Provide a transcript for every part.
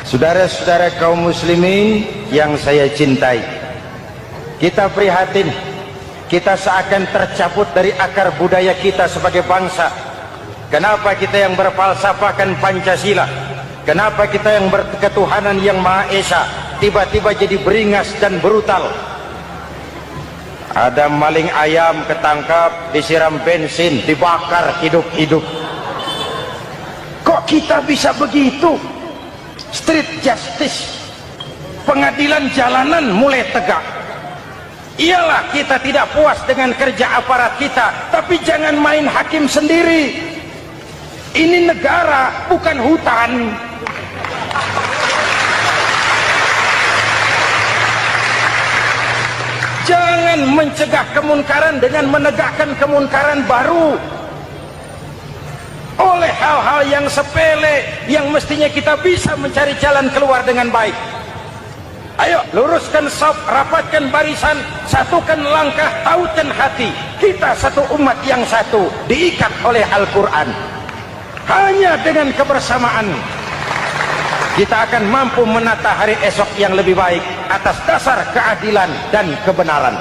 Saudara-saudara kaum muslimin yang saya cintai, kita prihatin, kita seakan tercabut dari akar budaya kita sebagai bangsa. Kenapa kita yang berfalsafahkan Pancasila, kenapa kita yang berketuhanan yang Maha Esa tiba-tiba jadi beringas dan brutal? Ada maling ayam ketangkap, disiram bensin, dibakar hidup-hidup. Kok kita bisa begitu? Street justice, pengadilan jalanan mulai tegak. Iyalah kita tidak puas dengan kerja aparat kita, tapi jangan main hakim sendiri. Ini negara, bukan hutan. Jangan mencegah kemunkaran dengan menegakkan kemunkaran baru. Oleh hal-hal yang sepele yang mestinya kita bisa mencari jalan keluar dengan baik. Ayo luruskan saf, rapatkan barisan, satukan langkah, tautkan hati. Kita satu umat yang satu, diikat oleh Al-Quran. Hanya dengan kebersamaan kita akan mampu menata hari esok yang lebih baik atas dasar keadilan dan kebenaran.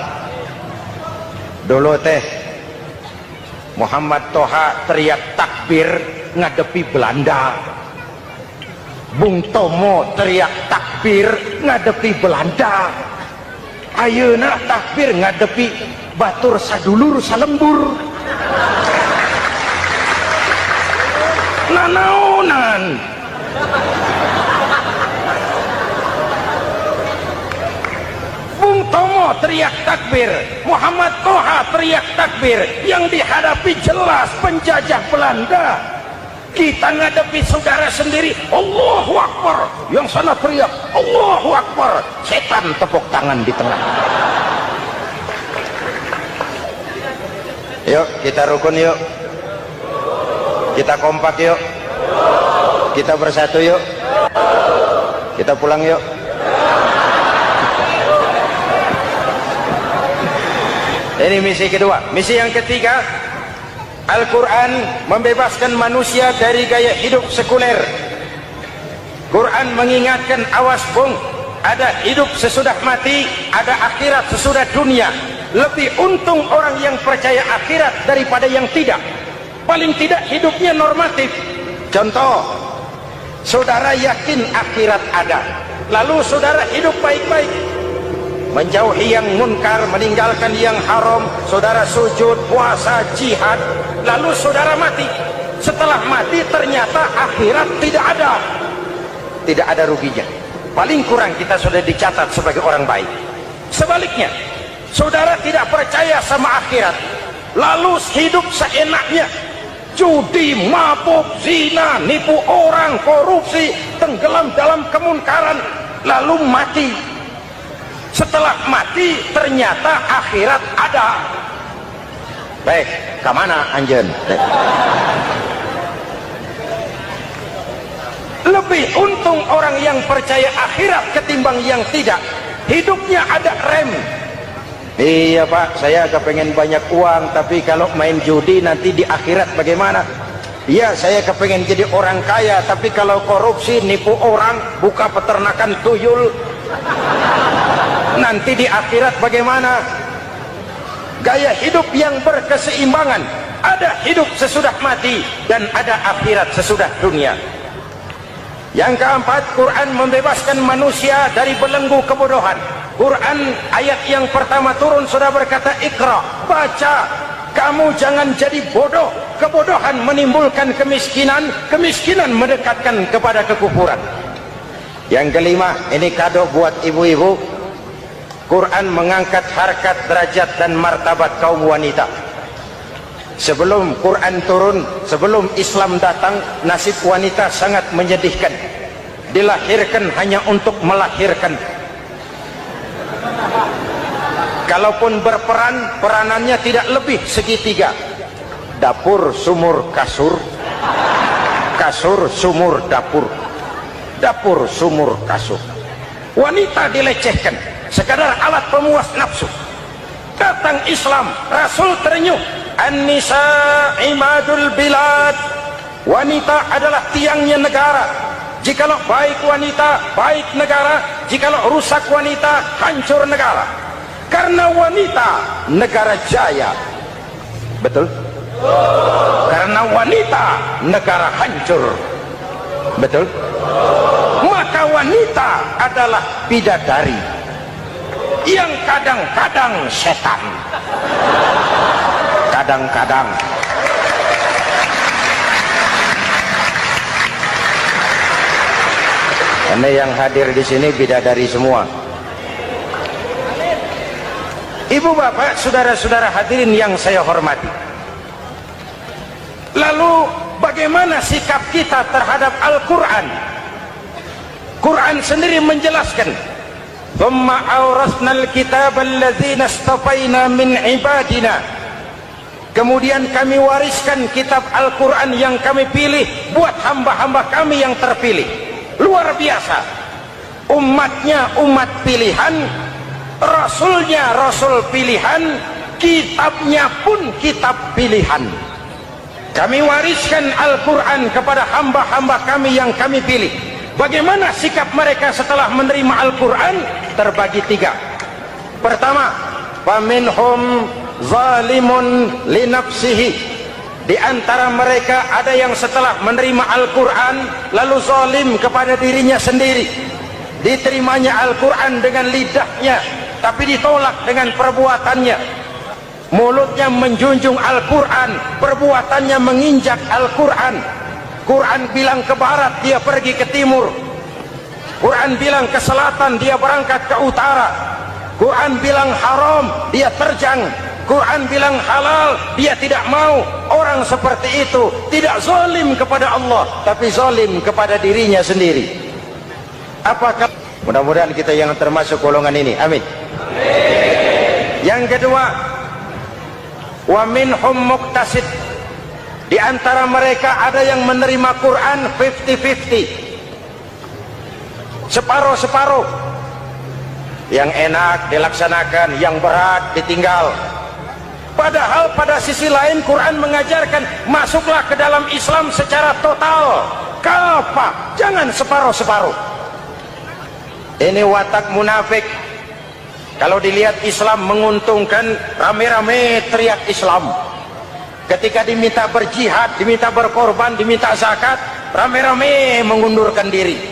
Dulu Muhammad Toha teriak takbir ngadepi Belanda. Bung Tomo teriak takbir ngadepi Belanda. Ayeuna takbir ngadepi batur sadulur salembur. Nanaonan. Bung Tomo teriak takbir, Muhammad Toha teriak takbir, yang dihadapi jelas penjajah Belanda. Kita ngadepi saudara sendiri, Allahu Akbar, yang sana teriak Allahu Akbar, setan tepuk tangan di tengah. Yuk kita rukun, yuk kita kompak, yuk kita bersatu, yuk kita pulang, yuk. Ini misi kedua. Misi yang ketiga, Al-Quran membebaskan manusia dari gaya hidup sekuler. Quran mengingatkan, awas bung, ada hidup sesudah mati, ada akhirat sesudah dunia. Lebih untung orang yang percaya akhirat daripada yang tidak. Paling tidak hidupnya normatif. Contoh, saudara yakin akhirat ada, lalu saudara hidup baik-baik, menjauhi yang munkar, meninggalkan yang haram, saudara sujud, puasa, jihad, lalu saudara mati. Setelah mati ternyata akhirat tidak ada ruginya. Paling kurang kita sudah dicatat sebagai orang baik. Sebaliknya, saudara tidak percaya sama akhirat, lalu hidup seenaknya, judi, mabuk, zina, nipu orang, korupsi, tenggelam dalam kemunkaran, lalu mati. Setelah mati ternyata akhirat ada. Baik, kemana anjen? Lebih untung orang yang percaya akhirat ketimbang yang tidak. Hidupnya ada rem. Iya pak, saya kepengen banyak uang, tapi kalau main judi nanti di akhirat bagaimana? Iya, saya kepengen jadi orang kaya, tapi kalau korupsi, nipu orang, buka peternakan tuyul, nanti di akhirat bagaimana? Gaya hidup yang berkeseimbangan, ada hidup sesudah mati dan ada akhirat sesudah dunia. Yang keempat, Quran membebaskan manusia dari belenggu kebodohan. Quran ayat yang pertama turun sudah berkata, Iqra, baca, kamu jangan jadi bodoh. Kebodohan menimbulkan kemiskinan, kemiskinan mendekatkan kepada kekufuran. Yang kelima, ini kado buat ibu-ibu, Quran mengangkat harkat, derajat dan martabat kaum wanita. Sebelum Quran turun, sebelum Islam datang, nasib wanita sangat menyedihkan. Dilahirkan hanya untuk melahirkan. Kalaupun berperan, peranannya tidak lebih segitiga. Dapur, sumur, kasur. Kasur, sumur, dapur. Dapur, sumur, kasur. Wanita dilecehkan, sekadar alat pemuas nafsu. Datang Islam, Rasul terenyuh, An-nisa imadul bilad, wanita adalah tiangnya negara. Jikalau baik wanita, baik negara. Jikalau rusak wanita, hancur negara. Karena wanita, negara jaya. Betul? Karena wanita, negara hancur. Betul? Maka wanita adalah bidadari yang kadang-kadang setan. Kadang-kadang. Karena yang hadir di sini bidadari semua. Ibu bapak, saudara-saudara hadirin yang saya hormati. Lalu bagaimana sikap kita terhadap Al-Quran? Quran sendiri menjelaskan, "Thumma awrasnal kitaba alladzina istafaina min ibadina." Kemudian kami wariskan kitab Al-Quran yang kami pilih buat hamba-hamba kami yang terpilih. Luar biasa. Umatnya umat pilihan, Rasulnya Rasul pilihan, kitabnya pun kitab pilihan. Kami wariskan Al-Quran kepada hamba-hamba kami yang kami pilih. Bagaimana sikap mereka setelah menerima Al-Quran? Terbagi tiga. Pertama, faminhum zalimun linafsihi. Di antara mereka ada yang setelah menerima Al-Quran lalu zalim kepada dirinya sendiri. Diterimanya Al-Quran dengan lidahnya, tapi ditolak dengan perbuatannya. Mulutnya menjunjung Al-Quran, perbuatannya menginjak Al-Quran. Quran bilang ke barat, dia pergi ke timur. Quran bilang ke selatan, dia berangkat ke utara. Quran bilang haram, dia terjang. Quran bilang halal, dia tidak mau. Orang seperti itu tidak zalim kepada Allah, tapi zalim kepada dirinya sendiri. Apakah mudah-mudahan kita yang termasuk golongan ini? Amin. Yang kedua, wa minhum muqtasid. Di antara mereka ada yang menerima Quran 50-50, separuh-separuh. Yang enak dilaksanakan, yang berat ditinggal. Padahal pada sisi lain Quran mengajarkan masuklah ke dalam Islam secara total, kafah, jangan separuh-separuh. Ini watak munafik. Kalau dilihat Islam menguntungkan, rame-rame teriak Islam. Ketika diminta berjihad, diminta berkorban, diminta zakat, rame-rame mengundurkan diri.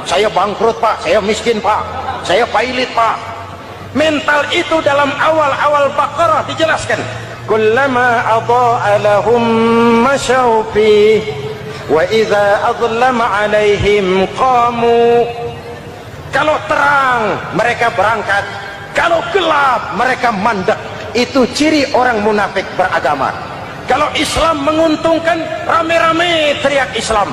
Saya bangkrut pak, saya miskin pak, saya pailit pak. Mental itu dalam awal-awal Baqarah dijelaskan. Kullama adha'a lahum masyaw fi wa idza adlama alaihim qamu. Kalau terang mereka berangkat, kalau gelap mereka mandek. Itu ciri orang munafik beragama. Kalau Islam menguntungkan, rame-rame teriak Islam.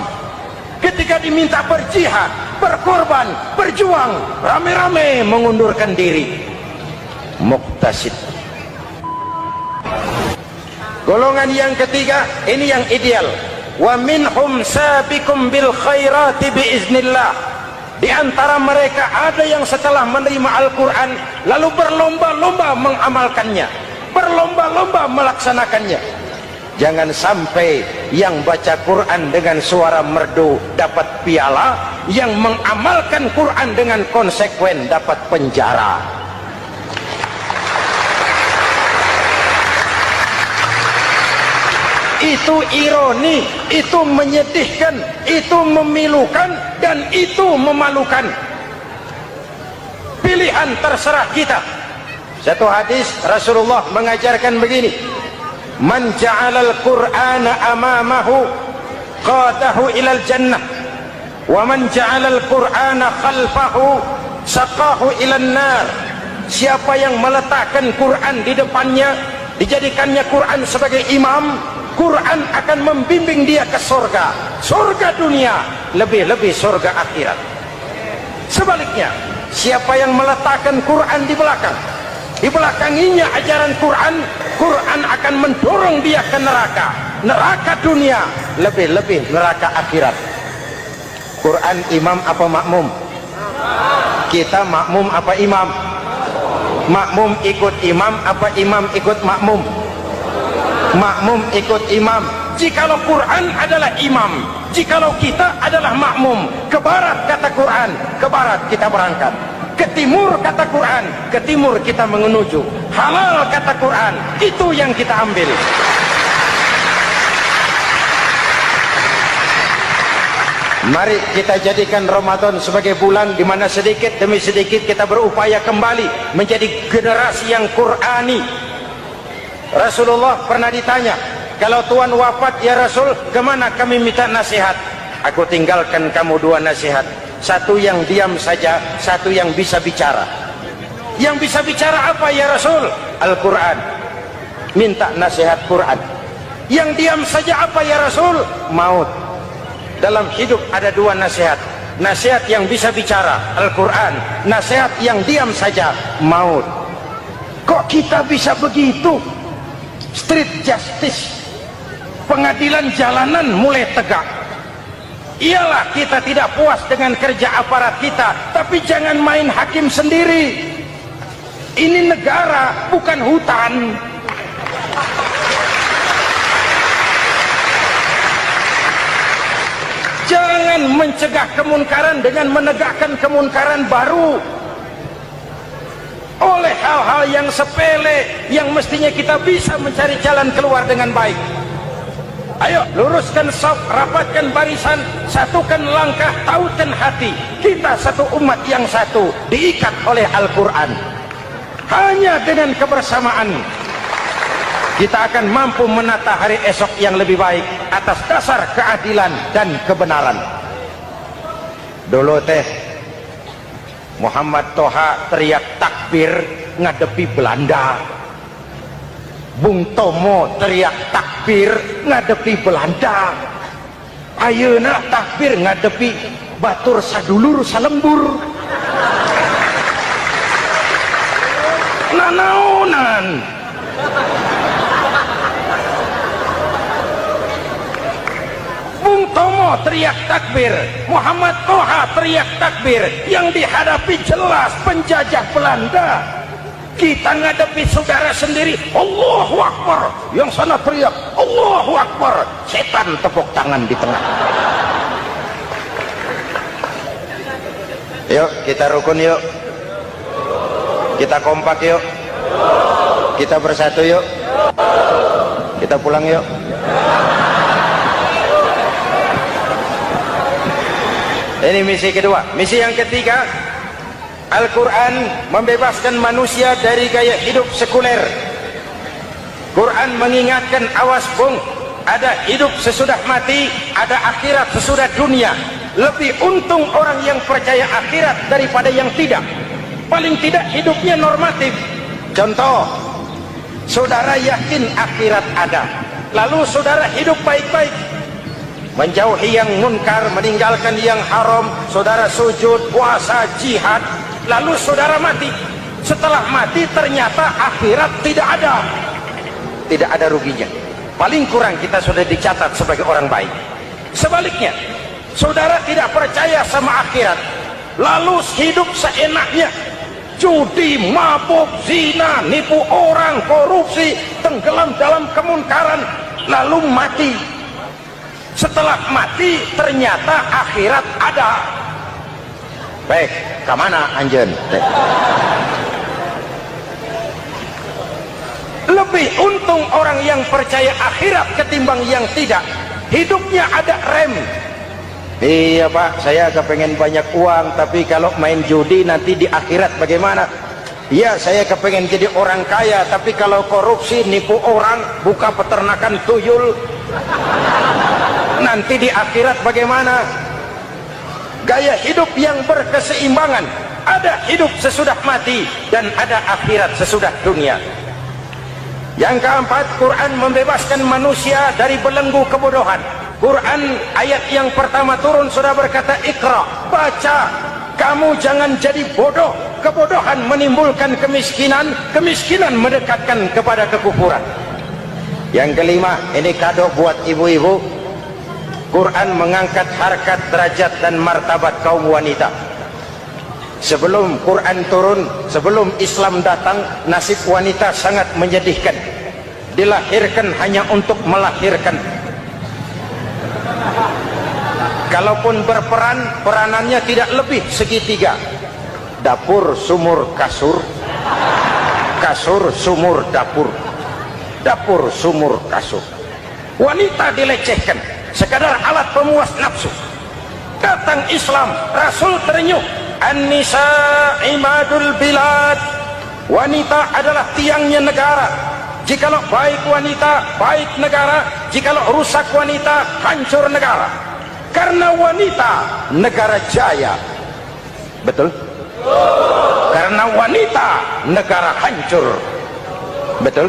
Ketika diminta berjihad, berkorban, berjuang, rame-rame mengundurkan diri. Muqtasid. Golongan yang ketiga, ini yang ideal. Wa minhum sabiqum bil khairati biiznillah. Di antara mereka ada yang setelah menerima Al-Quran lalu berlomba-lomba mengamalkannya, berlomba-lomba melaksanakannya. Jangan sampai yang baca Quran dengan suara merdu dapat piala, yang mengamalkan Quran dengan konsekuen dapat penjara. Itu ironi, itu menyedihkan, itu memilukan, dan itu memalukan. Pilihan terserah kita. Satu hadis Rasulullah mengajarkan begini, man ja'alal qur'ana amamahu qadahu ilal jannah wa man ja'alal qur'ana khalfahu saqahu ilan nar. Siapa yang meletakkan Quran di depannya, dijadikannya Quran sebagai imam, Quran akan membimbing dia ke surga, surga dunia, lebih-lebih surga akhirat. Sebaliknya, siapa yang meletakkan Quran di belakang, dibelakanginya ajaran Quran, Quran akan mendorong dia ke neraka, neraka dunia, lebih-lebih neraka akhirat. Quran imam apa makmum? Kita makmum apa imam? Makmum ikut imam apa imam ikut makmum? Makmum ikut imam. Jikalau Quran adalah imam, Jikalau kita adalah makmum, ke barat kata Quran, ke barat kita berangkat. Ke timur kata Quran, ke timur kita menuju. Halal kata Quran, itu yang kita ambil. Mari kita jadikan Ramadan sebagai bulan di mana sedikit demi sedikit kita berupaya kembali menjadi generasi yang Qurani. Rasulullah pernah ditanya, kalau Tuhan wafat ya Rasul, kemana kami minta nasihat? Aku tinggalkan kamu dua nasihat. Satu yang diam saja, satu yang bisa bicara. Yang bisa bicara apa ya Rasul? Al-Quran. Minta nasihat Quran. Yang diam saja apa ya Rasul? Maut. Dalam hidup ada dua nasihat. Nasihat yang bisa bicara, Al-Quran. Nasihat yang diam saja, maut. Kok kita bisa begitu? Street justice, pengadilan jalanan mulai tegak. Iyalah kita tidak puas dengan kerja aparat kita, tapi jangan main hakim sendiri. Ini negara, bukan hutan. Jangan mencegah kemunkaran dengan menegakkan kemunkaran baru. Oleh hal-hal yang sepele yang mestinya kita bisa mencari jalan keluar dengan baik. Ayo luruskan saf, rapatkan barisan, satukan langkah, tautkan hati. Kita satu umat yang satu, diikat oleh Al-Quran. Hanya dengan kebersamaan kita akan mampu menata hari esok yang lebih baik atas dasar keadilan dan kebenaran. Dulu teh Muhammad Toha teriak takbir ngadepi Belanda. Bung Tomo teriak takbir ngadepi Belanda. Ayeuna takbir ngadepi batur sadulur salembur. Nanaonan. Bung Tomo teriak takbir, Muhammad Toha teriak takbir. Yang dihadapi jelas penjajah Belanda. Kita ngadepi saudara sendiri, Allahu Akbar. Yang sana teriak, Allahu Akbar. Setan tepuk tangan di tengah. Yuk kita rukun yuk. Kita kompak yuk. Kita bersatu yuk. Kita pulang yuk. Ini misi kedua. Misi yang ketiga, Al-Quran membebaskan manusia dari gaya hidup sekuler. Quran mengingatkan, awas bung, ada hidup sesudah mati, ada akhirat sesudah dunia. Lebih untung orang yang percaya akhirat daripada yang tidak. Paling tidak hidupnya normatif. Contoh, saudara yakin akhirat ada, lalu saudara hidup baik-baik, menjauhi yang munkar, meninggalkan yang haram, saudara sujud, puasa, jihad, lalu saudara mati. Setelah mati ternyata akhirat tidak ada ruginya. Paling kurang kita sudah dicatat sebagai orang baik. Sebaliknya, saudara tidak percaya sama akhirat, lalu hidup seenaknya, judi, mabuk, zina, nipu orang, korupsi, tenggelam dalam kemunkaran, lalu mati. Setelah mati ternyata akhirat ada. Baik, kemana anjen? Lebih untung orang yang percaya akhirat ketimbang yang tidak. Hidupnya ada rem. Iya pak, saya kepengen banyak uang, tapi kalau main judi nanti di akhirat bagaimana? Iya, saya kepengen jadi orang kaya, tapi kalau korupsi, nipu orang, buka peternakan tuyul, nanti di akhirat bagaimana? Gaya hidup yang berkeseimbangan. Ada hidup sesudah mati dan ada akhirat sesudah dunia. Yang keempat, Quran membebaskan manusia dari belenggu kebodohan. Quran ayat yang pertama turun sudah berkata, Iqra, baca, kamu jangan jadi bodoh. Kebodohan menimbulkan kemiskinan, kemiskinan mendekatkan kepada kekufuran. Yang kelima, ini kado buat ibu-ibu, Quran mengangkat harkat, derajat dan martabat kaum wanita. Sebelum Quran turun, sebelum Islam datang, nasib wanita sangat menyedihkan. Dilahirkan hanya untuk melahirkan. kalaupun berperan, peranannya tidak lebih segitiga. Dapur, sumur, kasur. Kasur, sumur, dapur. Dapur, sumur, kasur. Wanita dilecehkan, sekadar alat pemuas nafsu. Datang Islam, Rasul terenyuh, an-nisa imadul bilad. Wanita adalah tiangnya negara. Jikalau baik wanita, baik negara. Jikalau rusak wanita, hancur negara. Karena wanita, negara jaya. Betul? Karena wanita, negara hancur. Betul?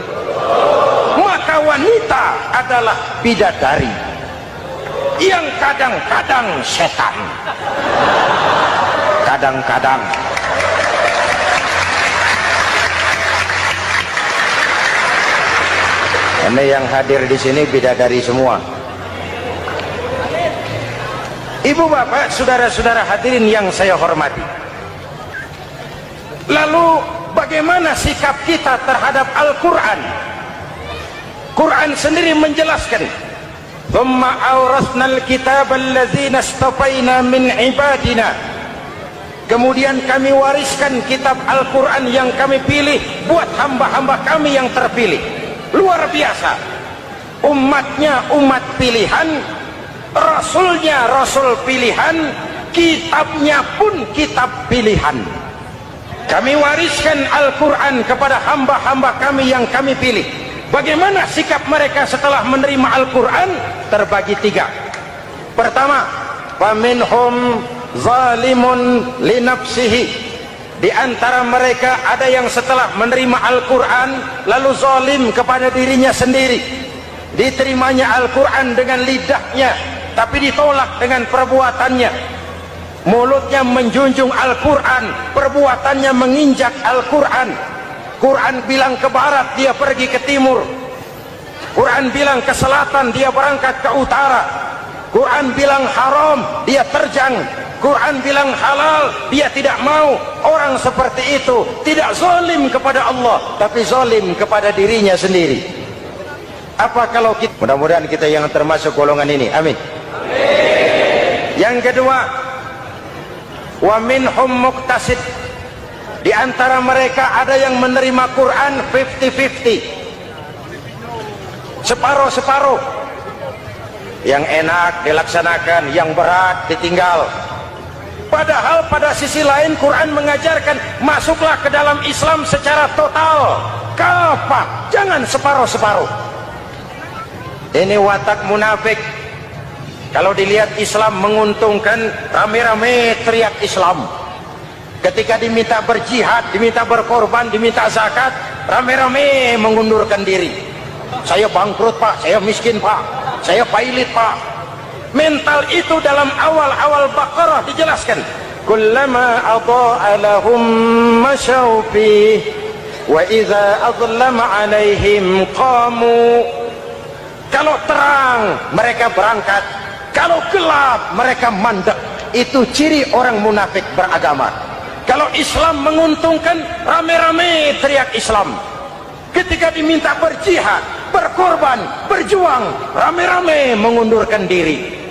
Maka wanita adalah bidadari yang kadang-kadang setan. Kadang-kadang. Ini yang hadir di sini bidadari semua. Ibu bapak, saudara-saudara hadirin yang saya hormati. Lalu bagaimana sikap kita terhadap Al-Quran? Quran sendiri menjelaskan, "Thumma awrasnal kitaba alladzina istafaina min ibadina." Kemudian kami wariskan kitab Al-Quran yang kami pilih buat hamba-hamba kami yang terpilih. Luar biasa. Umatnya umat pilihan, Rasulnya Rasul pilihan, kitabnya pun kitab pilihan. Kami wariskan Al-Quran kepada hamba-hamba kami yang kami pilih. Bagaimana sikap mereka setelah menerima Al-Quran? Terbagi tiga. Pertama, faminhum zalimun linafsihi. Di antara mereka ada yang setelah menerima Al-Quran lalu zalim kepada dirinya sendiri. Diterimanya Al-Quran dengan lidahnya, tapi ditolak dengan perbuatannya. Mulutnya menjunjung Al-Quran, perbuatannya menginjak Al-Quran. Quran bilang ke barat, dia pergi ke timur. Quran bilang ke selatan, dia berangkat ke utara. Quran bilang haram, dia terjang. Quran bilang halal, dia tidak mau. Orang seperti itu tidak zalim kepada Allah, tapi zalim kepada dirinya sendiri. Apa kalau kita, mudah-mudahan kita yang termasuk golongan ini, amin. Yang kedua, wa minhum muqtasid. Di antara mereka ada yang menerima Quran 50-50, separuh-separuh. Yang enak dilaksanakan, yang berat ditinggal. Padahal pada sisi lain Quran mengajarkan masuklah ke dalam Islam secara total, kafah, jangan separuh-separuh. Ini watak munafik. Kalau dilihat Islam menguntungkan, rame-rame teriak Islam. Ketika diminta berjihad, diminta berkorban, diminta zakat, rame-rame mengundurkan diri. Saya bangkrut pak, saya miskin pak, saya pailit pak. Mental itu dalam awal-awal Baqarah dijelaskan. Kullama adha'a lahum masyaw fih wa idza adlama alaihim qamu. Kalau terang mereka berangkat, kalau gelap mereka mandek. Itu ciri orang munafik beragama. Kalau Islam menguntungkan, rame-rame teriak Islam. Ketika diminta berjihad, berkorban, berjuang, rame-rame mengundurkan diri.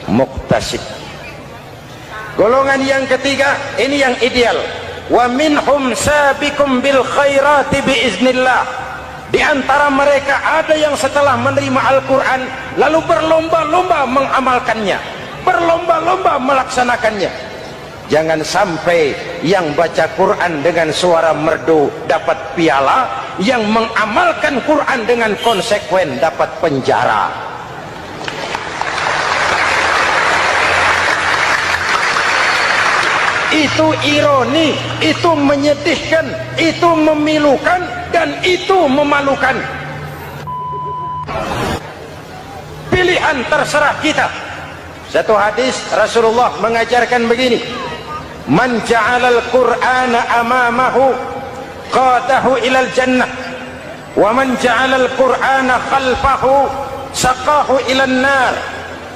Muqtasid. Golongan yang ketiga, ini yang ideal. Wa minhum sabiqum bil khairati biiznillah. Di antara mereka ada yang setelah menerima Al-Quran lalu berlomba-lomba mengamalkannya, berlomba-lomba melaksanakannya. Jangan sampai yang baca Quran dengan suara merdu dapat piala, yang mengamalkan Quran dengan konsekuen dapat penjara. Itu ironi, itu menyedihkan, itu memilukan, dan itu memalukan. Pilihan terserah kita. Satu hadis Rasulullah mengajarkan begini, man ja'alal qur'ana amamahu qadahu ilal jannah wa man ja'alal qur'ana khalfahu saqahu ilan nar.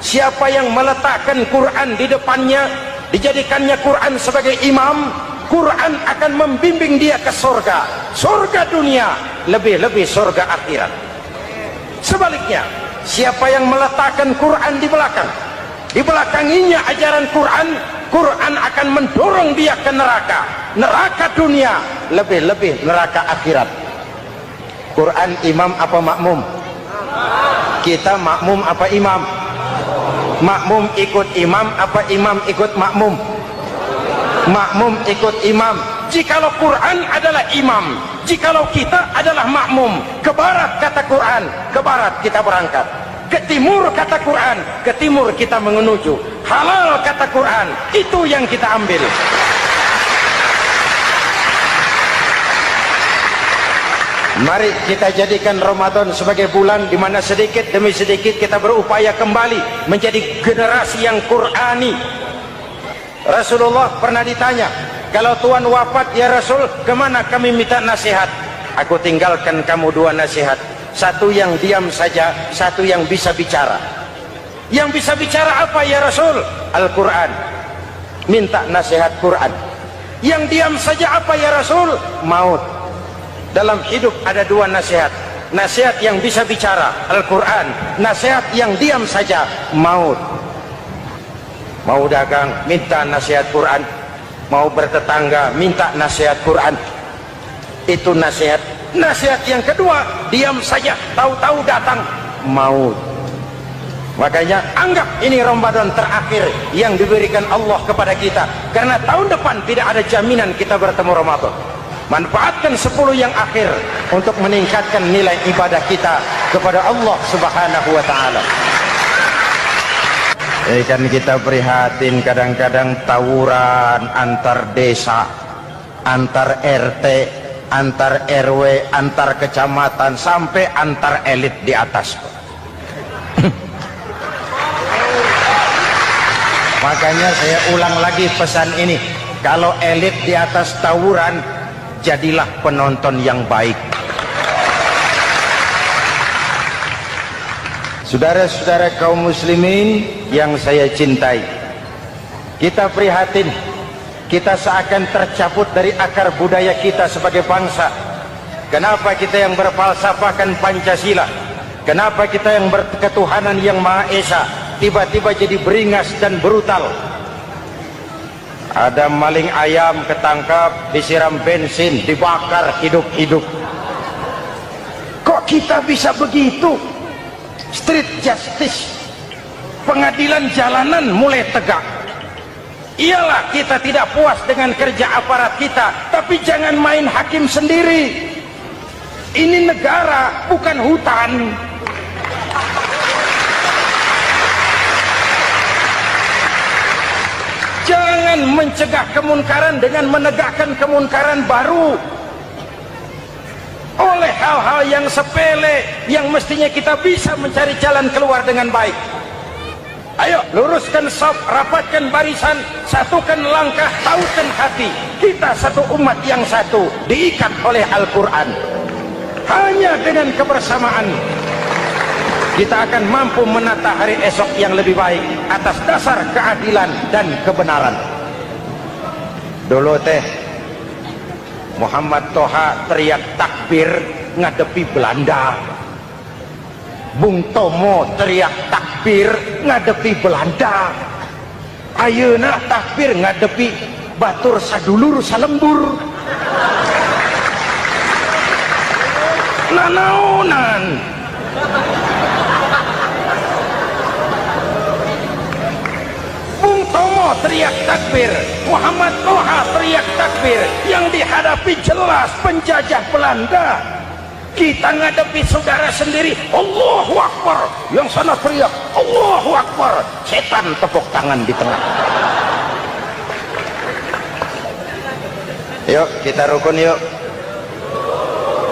Siapa yang meletakkan Quran di depannya, dijadikannya Quran sebagai imam, Quran akan membimbing dia ke surga, surga dunia, lebih-lebih surga akhirat. Sebaliknya, siapa yang meletakkan Quran di belakang, dibelakanginya ajaran Quran, Quran akan mendorong dia ke neraka, neraka dunia, lebih-lebih neraka akhirat. Quran imam apa makmum? Kita makmum apa imam? Makmum ikut imam apa imam ikut makmum? Makmum ikut imam. Jikalau Quran adalah imam, jikalau kita adalah makmum, ke barat kata Quran, ke barat kita berangkat. Ke timur kata Quran, ke timur kita menuju. Halal kata Quran, itu yang kita ambil. Mari kita jadikan Ramadan sebagai bulan di mana sedikit demi sedikit kita berupaya kembali menjadi generasi yang Qurani. Rasulullah pernah ditanya, kalau Tuhan wafat ya Rasul, kemana kami minta nasihat? Aku tinggalkan kamu dua nasihat. Satu yang diam saja, satu yang bisa bicara. Yang bisa bicara apa ya Rasul? Al-Quran. Minta nasihat Quran. Yang diam saja apa ya Rasul? Maut. Dalam hidup ada dua nasihat. Nasihat yang bisa bicara, Al-Quran. Nasihat yang diam saja, maut. Mau dagang, minta nasihat Quran. Mau bertetangga, minta nasihat Quran. Itu nasihat. Nasihat yang kedua, diam saja, tahu-tahu datang maut. Makanya anggap ini Ramadan terakhir yang diberikan Allah kepada kita, karena tahun depan tidak ada jaminan kita bertemu Ramadan. Manfaatkan 10 yang akhir untuk meningkatkan nilai ibadah kita kepada Allah Subhanahu wa taala. Kan kita prihatin kadang-kadang tawuran antar desa, antar RT, antar RW, antar kecamatan, sampai antar elit di atas. Makanya saya ulang lagi pesan ini, kalau elit di atas tawuran, jadilah penonton yang baik. Saudara-saudara kaum muslimin yang saya cintai, kita prihatin, kita seakan tercabut dari akar budaya kita sebagai bangsa. Kenapa kita yang berfalsafahkan Pancasila, kenapa kita yang berketuhanan yang Maha Esa tiba-tiba jadi beringas dan brutal? Ada maling ayam ketangkap, disiram bensin, dibakar hidup-hidup. Kok kita bisa begitu? Street justice, pengadilan jalanan mulai tegak. Iyalah kita tidak puas dengan kerja aparat kita, tapi jangan main hakim sendiri. Ini negara, bukan hutan. Jangan mencegah kemunkaran dengan menegakkan kemunkaran baru. Oleh hal-hal yang sepele yang mestinya kita bisa mencari jalan keluar dengan baik. Ayo luruskan saf, rapatkan barisan, satukan langkah, tautkan hati. Kita satu umat yang satu, diikat oleh Al-Quran. Hanya dengan kebersamaan kita akan mampu menata hari esok yang lebih baik atas dasar keadilan dan kebenaran. Dulu Muhammad Toha teriak takbir ngadepi Belanda. Bung Tomo teriak takbir ngadepi Belanda. Ayeuna takbir ngadepi batur sadulur salembur. Nanaonan. Bung Tomo teriak takbir, Muhammad Toha teriak takbir, yang dihadapi jelas penjajah Belanda. Kita ngadepi saudara sendiri, Allahu Akbar, yang sana teriak Allahu Akbar, setan tepuk tangan di tengah. Yuk kita rukun, yuk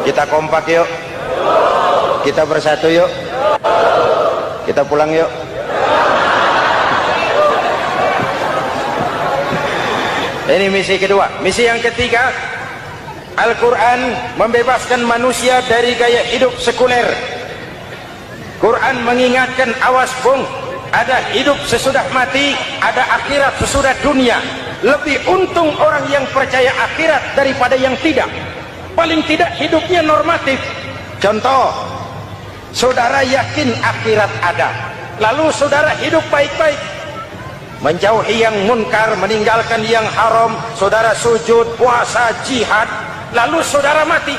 kita kompak, yuk kita bersatu, yuk kita pulang, yuk. Ini misi kedua. Misi yang ketiga, Al-Quran membebaskan manusia dari gaya hidup sekuler. Quran mengingatkan, awas bung, ada hidup sesudah mati, ada akhirat sesudah dunia. Lebih untung orang yang percaya akhirat daripada yang tidak. Paling tidak hidupnya normatif. Contoh, saudara yakin akhirat ada, lalu saudara hidup baik-baik, menjauhi yang munkar, meninggalkan yang haram, saudara sujud, puasa, jihad, lalu saudara mati.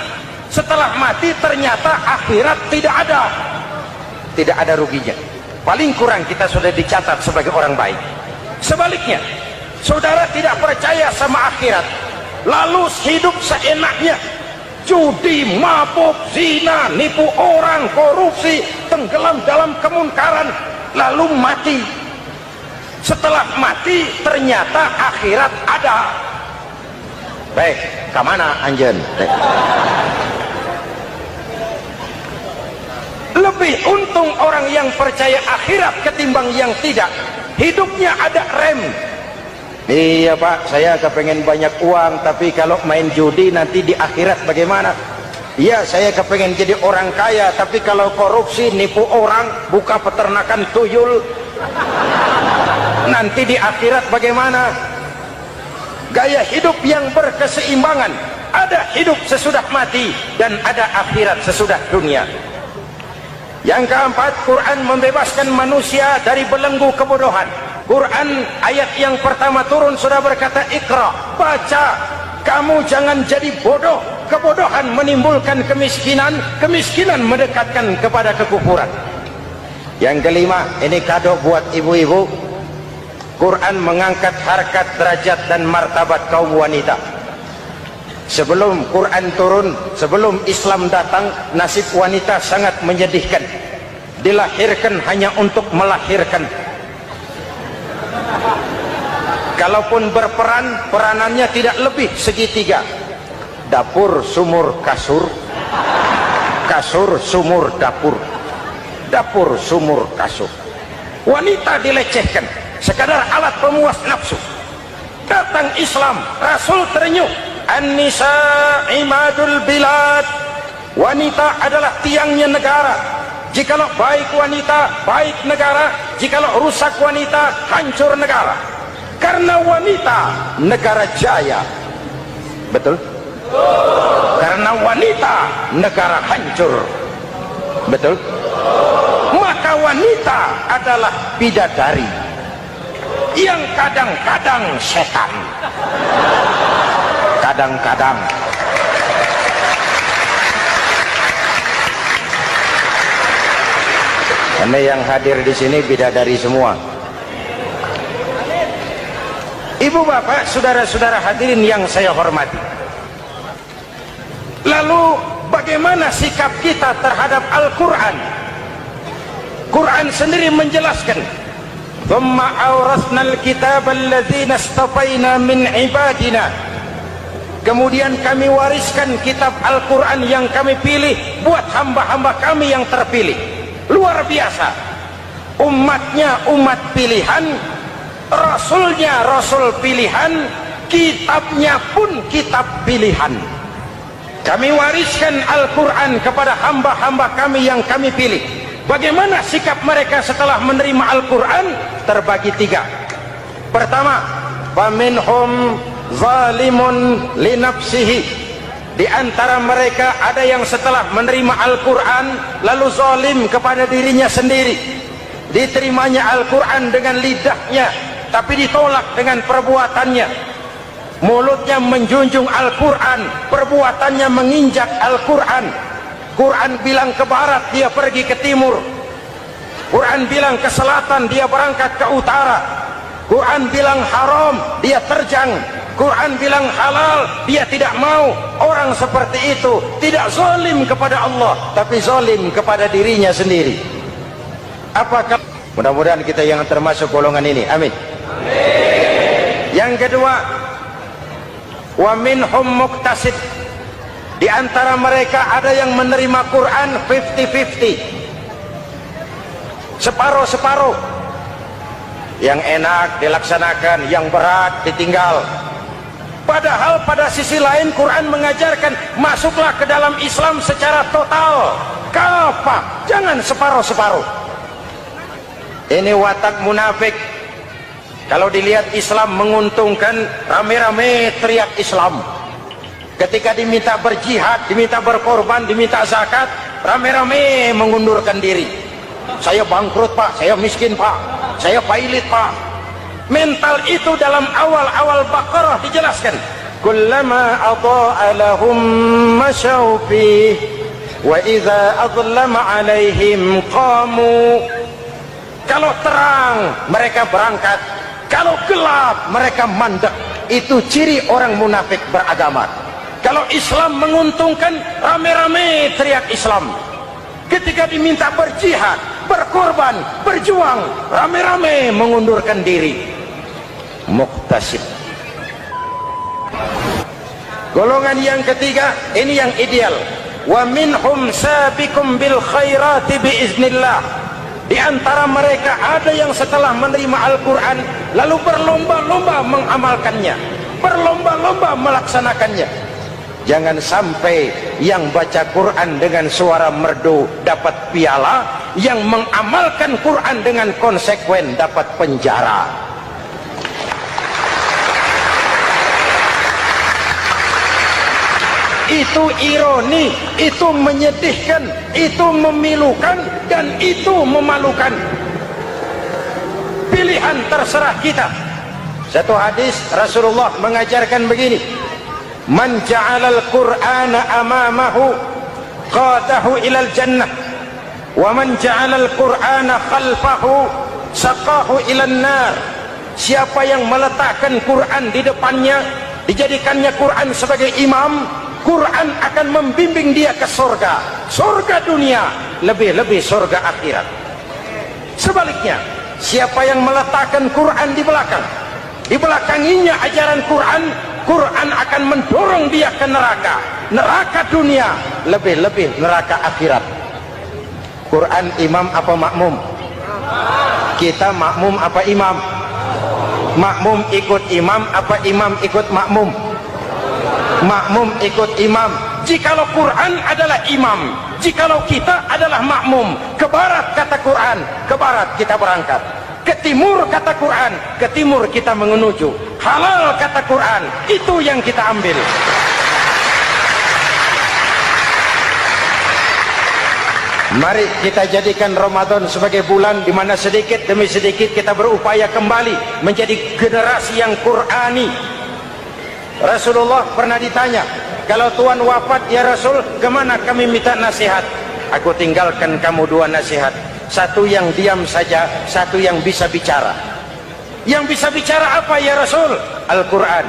Setelah mati ternyata akhirat tidak ada ruginya. Paling kurang kita sudah dicatat sebagai orang baik. Sebaliknya, saudara tidak percaya sama akhirat, lalu hidup seenaknya, judi, mabuk, zina, nipu orang, korupsi, tenggelam dalam kemunkaran, lalu mati. Setelah mati ternyata akhirat ada. Baik, kemana anjen? Lebih untung orang yang percaya akhirat ketimbang yang tidak. Hidupnya ada rem. Iya Pak, saya kepengen banyak uang, tapi kalau main judi nanti di akhirat bagaimana? Iya, saya kepengen jadi orang kaya, tapi kalau korupsi, nipu orang, buka peternakan tuyul, nanti di akhirat bagaimana? Gaya hidup yang berkeseimbangan. Ada hidup sesudah mati dan ada akhirat sesudah dunia. Yang keempat, Quran membebaskan manusia dari belenggu kebodohan. Quran ayat yang pertama turun sudah berkata, Iqra, baca, kamu jangan jadi bodoh. Kebodohan menimbulkan kemiskinan, kemiskinan mendekatkan kepada kekufuran. Yang kelima, ini kado buat ibu-ibu, Quran mengangkat harkat, derajat dan martabat kaum wanita. Sebelum Quran turun, sebelum Islam datang, nasib wanita sangat menyedihkan. Dilahirkan hanya untuk melahirkan. Kalaupun berperan, peranannya tidak lebih segitiga. Dapur, sumur, kasur. Kasur, sumur, dapur. Dapur, sumur, kasur. Wanita dilecehkan, sekadar alat pemuas nafsu. Datang Islam, Rasul terenyuh, An-nisa imadul bilad. Wanita adalah tiangnya negara. Jikalau baik wanita, baik negara. Jikalau rusak wanita, hancur negara. Karena wanita, negara jaya. Betul? Karena wanita, negara hancur. Betul? Maka wanita adalah bidadari yang kadang-kadang setan. Kadang-kadang. Karena yang hadir di sini bidadari semua. Ibu bapak, saudara-saudara hadirin yang saya hormati. Lalu bagaimana sikap kita terhadap Al-Quran? Quran sendiri menjelaskan, "Thumma awrasnal kitab alladzina istafaina min ibadina." Kemudian kami wariskan kitab Al-Quran yang kami pilih buat hamba-hamba kami yang terpilih. Luar biasa. Umatnya umat pilihan, Rasulnya Rasul pilihan, kitabnya pun kitab pilihan. Kami wariskan Al-Quran kepada hamba-hamba kami yang kami pilih. Bagaimana sikap mereka setelah menerima Al-Quran? Terbagi tiga. Pertama, faminhum zalimun li nafsihi. Di antara mereka ada yang setelah menerima Al-Quran lalu zalim kepada dirinya sendiri. Diterimanya Al-Quran dengan lidahnya, tapi ditolak dengan perbuatannya. Mulutnya menjunjung Al-Quran, perbuatannya menginjak Al-Quran. Quran bilang ke barat, dia pergi ke timur. Quran bilang ke selatan, dia berangkat ke utara. Quran bilang haram, dia terjang. Quran bilang halal, dia tidak mau. Orang seperti itu tidak zalim kepada Allah, tapi zalim kepada dirinya sendiri. Apakah mudah-mudahan kita yang termasuk golongan ini, amin. Yang kedua, wa minhum muqtasid. Di antara mereka ada yang menerima Quran 50-50, separuh-separuh. Yang enak dilaksanakan, yang berat ditinggal. Padahal pada sisi lain Quran mengajarkan masuklah ke dalam Islam secara total, kafah, jangan separuh-separuh. Ini watak munafik. Kalau dilihat Islam menguntungkan, rame-rame teriak Islam. Ketika diminta berjihad, diminta berkorban, diminta zakat, rame-rame mengundurkan diri. Saya bangkrut Pak, saya miskin Pak, saya pailit Pak. Mental itu dalam awal-awal Baqarah dijelaskan. Kullama adha'a lahum masyaw fih wa idza adlama alaihim qamu. Kalau terang mereka berangkat, kalau gelap mereka mandek. Itu ciri orang munafik beragama. Kalau Islam menguntungkan, rame-rame teriak Islam. Ketika diminta berjihad, berkorban, berjuang, rame-rame mengundurkan diri. Muqtasid. Golongan yang ketiga, ini yang ideal. Wa minhum sabiqum bil khairati biiznillah. Di antara mereka ada yang setelah menerima Al-Quran lalu berlomba-lomba mengamalkannya, berlomba-lomba melaksanakannya. Jangan sampai yang baca Quran dengan suara merdu dapat piala, yang mengamalkan Quran dengan konsekuen dapat penjara. Itu ironi, itu menyedihkan, itu memilukan, dan itu memalukan. Pilihan terserah kita. Satu hadis Rasulullah mengajarkan begini: Man ja'alal Qur'ana amamahu qadahu ilal jannah wa man ja'alal Qur'ana khalfahu saqahu ilan nar. Siapa yang meletakkan Quran di depannya, dijadikannya Quran sebagai imam, Quran akan membimbing dia ke surga, surga dunia, lebih-lebih surga akhirat. Sebaliknya, siapa yang meletakkan Quran di belakang, dibelakanginya ajaran Quran, Quran akan mendorong dia ke neraka, neraka dunia, lebih-lebih neraka akhirat. Quran imam apa makmum? Kita makmum apa imam? Makmum ikut imam apa imam ikut makmum? Makmum ikut imam. Jikalau Quran adalah imam, jikalau kita adalah makmum. Ke barat kata Quran, ke barat kita berangkat. Ke timur kata Quran, ke timur kita menuju. Halal kata Quran, itu yang kita ambil. Mari kita jadikan Ramadan sebagai bulan di mana sedikit demi sedikit kita berupaya kembali menjadi generasi yang Qurani. Rasulullah pernah ditanya, kalau Tuhan wafat ya Rasul, kemana kami minta nasihat? Aku tinggalkan kamu dua nasihat. Satu yang diam saja, satu yang bisa bicara. Yang bisa bicara apa ya Rasul? Al-Quran.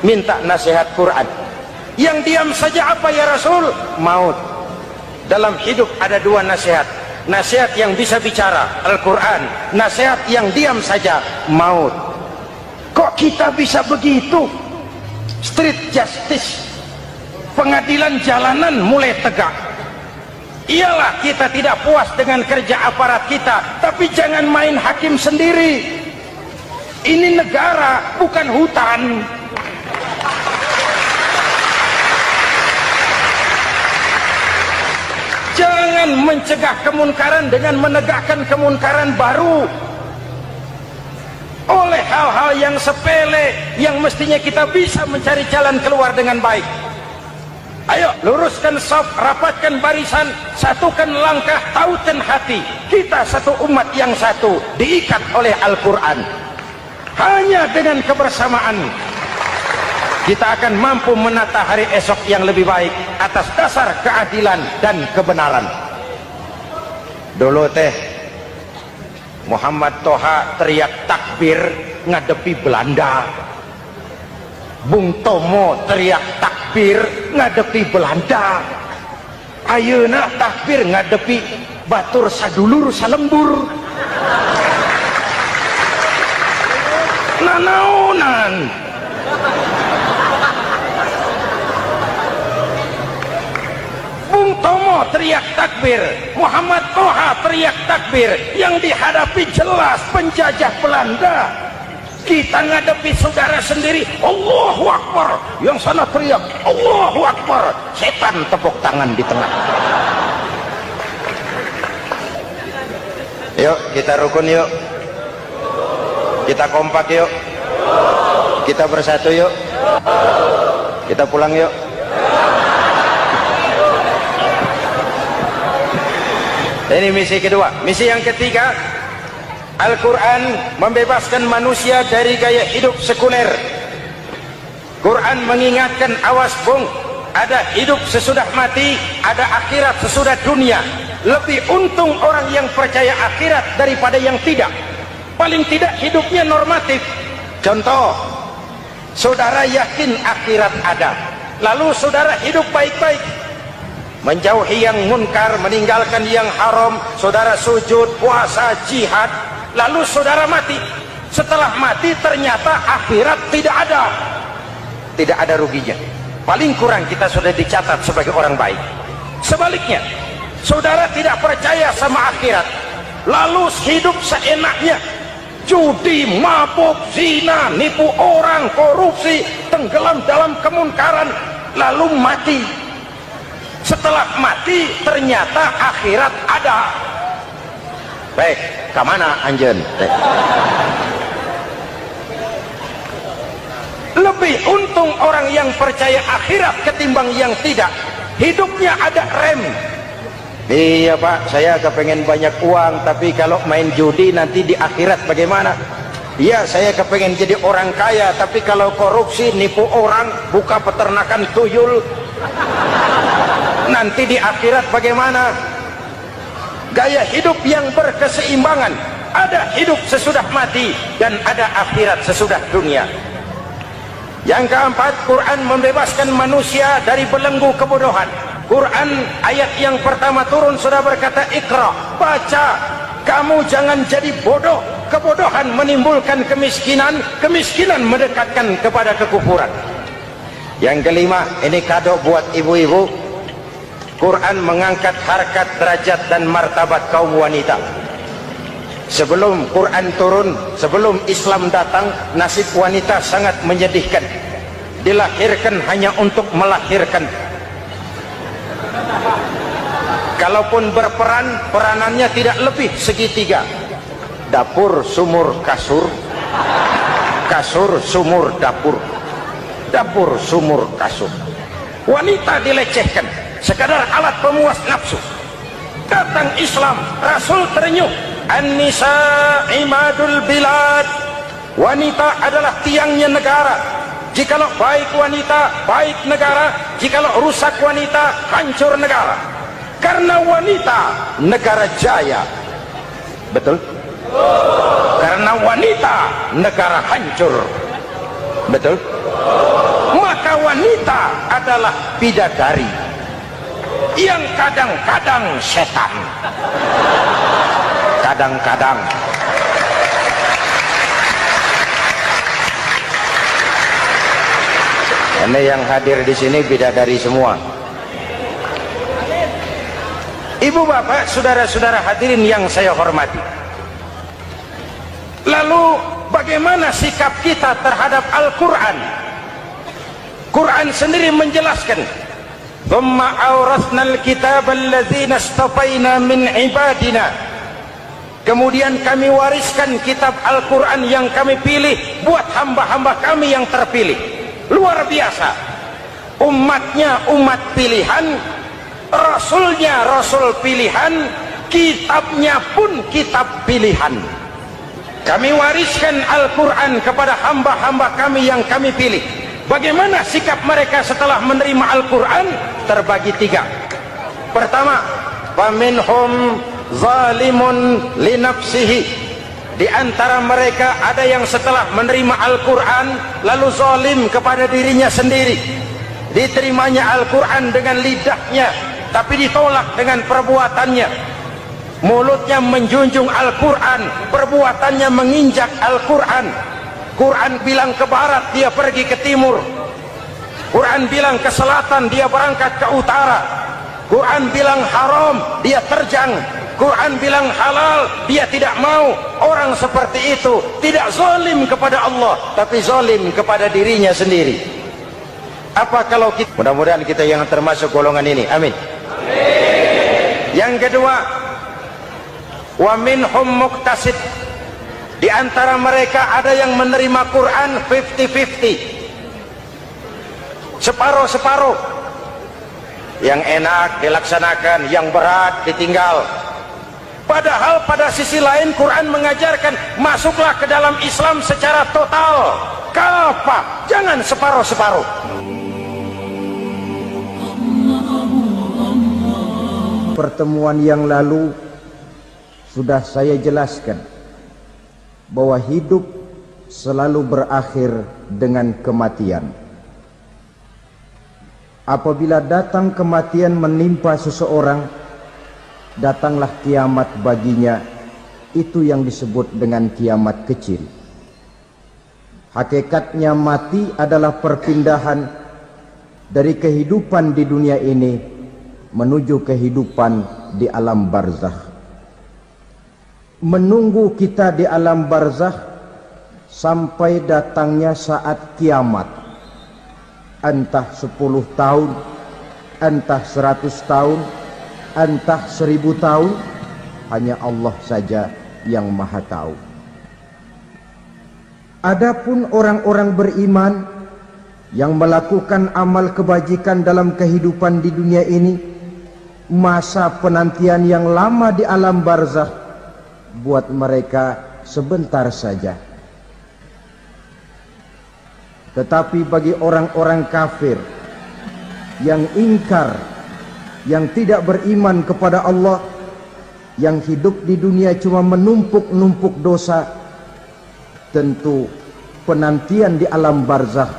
Minta nasihat Quran. Yang diam saja apa ya Rasul? Maut. Dalam hidup ada dua nasihat. Nasihat yang bisa bicara, Al-Quran. Nasihat yang diam saja, maut. Kok kita bisa begitu? Street justice, pengadilan jalanan mulai tegak. Iyalah kita tidak puas dengan kerja aparat kita, tapi jangan main hakim sendiri. Ini negara, bukan hutan. Jangan mencegah kemunkaran dengan menegakkan kemunkaran baru. Oleh hal-hal yang sepele yang mestinya kita bisa mencari jalan keluar dengan baik. Ayo luruskan saf, rapatkan barisan, satukan langkah, tautan hati. Kita satu umat yang satu, diikat oleh Al-Quran. Hanya dengan kebersamaan kita akan mampu menata hari esok yang lebih baik atas dasar keadilan dan kebenaran. Dulu teh Muhammad Toha teriak takbir ngadepi Belanda. Bung Tomo teriak takbir ngadepi Belanda. Ayeuna takbir ngadepi batur sadulur salembur. Nanaonan. Bung Tomo teriak takbir, Muhammad Toha teriak takbir. Yang dihadapi jelas penjajah Belanda. Kita ngadepi saudara sendiri, Allahu Akbar. Yang sana teriak Allahu Akbar. Setan tepuk tangan di tengah. Yuk kita rukun yuk. Kita kompak yuk. Kita bersatu yuk. Kita pulang yuk. Ini misi kedua. Misi yang ketiga, Al-Quran membebaskan manusia dari gaya hidup sekuler. Quran mengingatkan, awas bung, ada hidup sesudah mati, ada akhirat sesudah dunia. Lebih untung orang yang percaya akhirat daripada yang tidak. Paling tidak hidupnya normatif. Contoh, saudara yakin akhirat ada, lalu saudara hidup baik-baik, menjauhi yang munkar, meninggalkan yang haram, saudara sujud, puasa, jihad, lalu saudara mati. Setelah mati ternyata akhirat tidak ada. Tidak ada ruginya. Paling kurang kita sudah dicatat sebagai orang baik. Sebaliknya, saudara tidak percaya sama akhirat, lalu hidup seenaknya, judi, mabuk, zina, nipu orang, korupsi, tenggelam dalam kemunkaran, lalu mati. Setelah mati ternyata akhirat ada. Baik, kemana anjen? Lebih untung orang yang percaya akhirat ketimbang yang tidak. Hidupnya ada rem. Iya pak, saya kepengen banyak uang, tapi kalau main judi nanti di akhirat bagaimana? Iya, saya kepengen jadi orang kaya, tapi kalau korupsi, nipu orang, buka peternakan tuyul, nanti di akhirat bagaimana? Gaya hidup yang berkeseimbangan. Ada hidup sesudah mati dan ada akhirat sesudah dunia. Yang keempat, Quran membebaskan manusia dari belenggu kebodohan. Quran ayat yang pertama turun sudah berkata, Iqra, baca, kamu jangan jadi bodoh. Kebodohan menimbulkan kemiskinan, kemiskinan mendekatkan kepada kekufuran. Yang kelima, ini kado buat ibu-ibu, Quran mengangkat harkat, derajat dan martabat kaum wanita. Sebelum Quran turun, sebelum Islam datang, nasib wanita sangat menyedihkan. Dilahirkan hanya untuk melahirkan. Kalaupun berperan, peranannya tidak lebih segitiga. Dapur, sumur, kasur. Kasur, sumur, dapur. Dapur, sumur, kasur. Wanita dilecehkan, sekadar alat pemuas nafsu. Datang Islam, Rasul terenyuh. An-nisa imadul bilad. Wanita adalah tiangnya negara. Jikalau baik wanita, baik negara. Jikalau rusak wanita, hancur negara. Karena wanita, negara jaya. Betul? Karena wanita, negara hancur. Betul? Maka wanita adalah bidadari yang kadang-kadang setan. Kadang-kadang. Karena yang hadir di sini bidadari semua. Ibu bapak, saudara-saudara hadirin yang saya hormati. Lalu bagaimana sikap kita terhadap Al-Quran? Quran sendiri menjelaskan, "Tsumma awrasnal kitaba alladzina istafaina min ibadina." Kemudian kami wariskan kitab Al-Quran yang kami pilih buat hamba-hamba kami yang terpilih. Luar biasa. Umatnya umat pilihan, Rasulnya Rasul pilihan, kitabnya pun kitab pilihan. Kami wariskan Al-Quran kepada hamba-hamba kami yang kami pilih. Bagaimana sikap mereka setelah menerima Al-Quran? Terbagi tiga. Pertama, faminhum zalimun li nafsihi. Di antara mereka ada yang setelah menerima Al-Quran lalu zalim kepada dirinya sendiri. Diterimanya Al-Quran dengan lidahnya, tapi ditolak dengan perbuatannya. Mulutnya menjunjung Al-Quran, perbuatannya menginjak Al-Quran. Quran bilang ke barat, dia pergi ke timur. Quran bilang ke selatan, dia berangkat ke utara. Quran bilang haram, dia terjang. Quran bilang halal, dia tidak mau. Orang seperti itu tidak zalim kepada Allah, tapi zalim kepada dirinya sendiri. Apa kalau kita, mudah-mudahan kita yang termasuk golongan ini, amin. Yang kedua, wa minhum muqtasid. Di antara mereka ada yang menerima Quran 50-50, separuh-separuh. Yang enak dilaksanakan, yang berat ditinggal. Padahal pada sisi lain Quran mengajarkan masuklah ke dalam Islam secara total, kafah, jangan separuh-separuh. Pertemuan yang lalu sudah saya jelaskan bahwa hidup selalu berakhir dengan kematian. Apabila datang kematian menimpa seseorang, datanglah kiamat baginya. Itu yang disebut dengan kiamat kecil. Hakikatnya mati adalah perpindahan dari kehidupan di dunia ini menuju kehidupan di alam barzakh. Menunggu kita di alam barzakh sampai datangnya saat kiamat. Entah 10 tahun, entah 100 tahun, entah 1000 tahun, hanya Allah saja yang maha tahu. Adapun orang-orang beriman yang melakukan amal kebajikan dalam kehidupan di dunia ini, masa penantian yang lama di alam barzakh buat mereka sebentar saja. Tetapi bagi orang-orang kafir yang ingkar, yang tidak beriman kepada Allah, yang hidup di dunia cuma menumpuk-numpuk dosa, tentu penantian di alam barzakh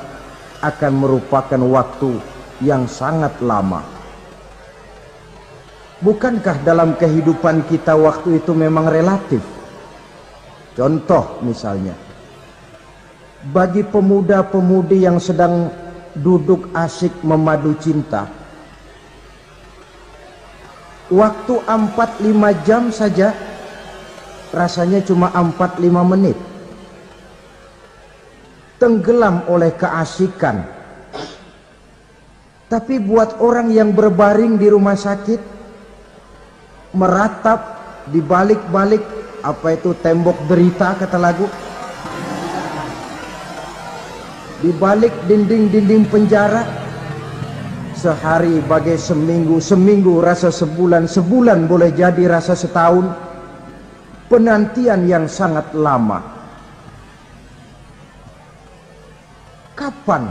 akan merupakan waktu yang sangat lama. Bukankah dalam kehidupan kita waktu itu memang relatif? Contoh misalnya, bagi pemuda-pemudi yang sedang duduk asik memadu cinta, waktu 4-5 jam saja rasanya cuma 4-5 menit. Tenggelam oleh keasikan. Tapi buat orang yang berbaring di rumah sakit, meratap di balik-balik apa itu tembok derita kata lagu, di balik dinding-dinding penjara, sehari bagai seminggu, seminggu rasa sebulan, sebulan boleh jadi rasa setahun. Penantian yang sangat lama. Kapan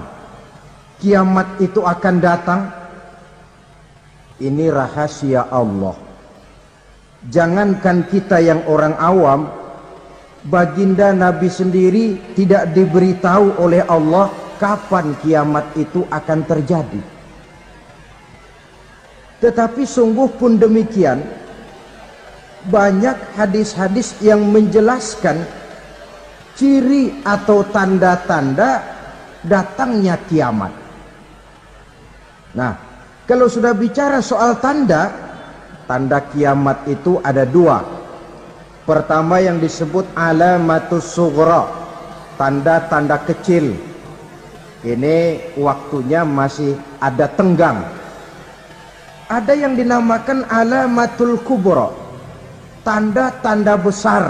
kiamat itu akan datang? Ini rahasia Allah. Jangankan kita yang orang awam, baginda Nabi sendiri tidak diberitahu oleh Allah kapan kiamat itu akan terjadi. Tetapi sungguh pun demikian, banyak hadis-hadis yang menjelaskan ciri atau tanda-tanda datangnya kiamat. Nah, kalau sudah bicara soal tanda kiamat itu ada dua. Pertama yang disebut alamatus sughra, tanda-tanda kecil. Ini waktunya masih ada tenggang. Ada yang dinamakan alamatul kubra, tanda-tanda besar.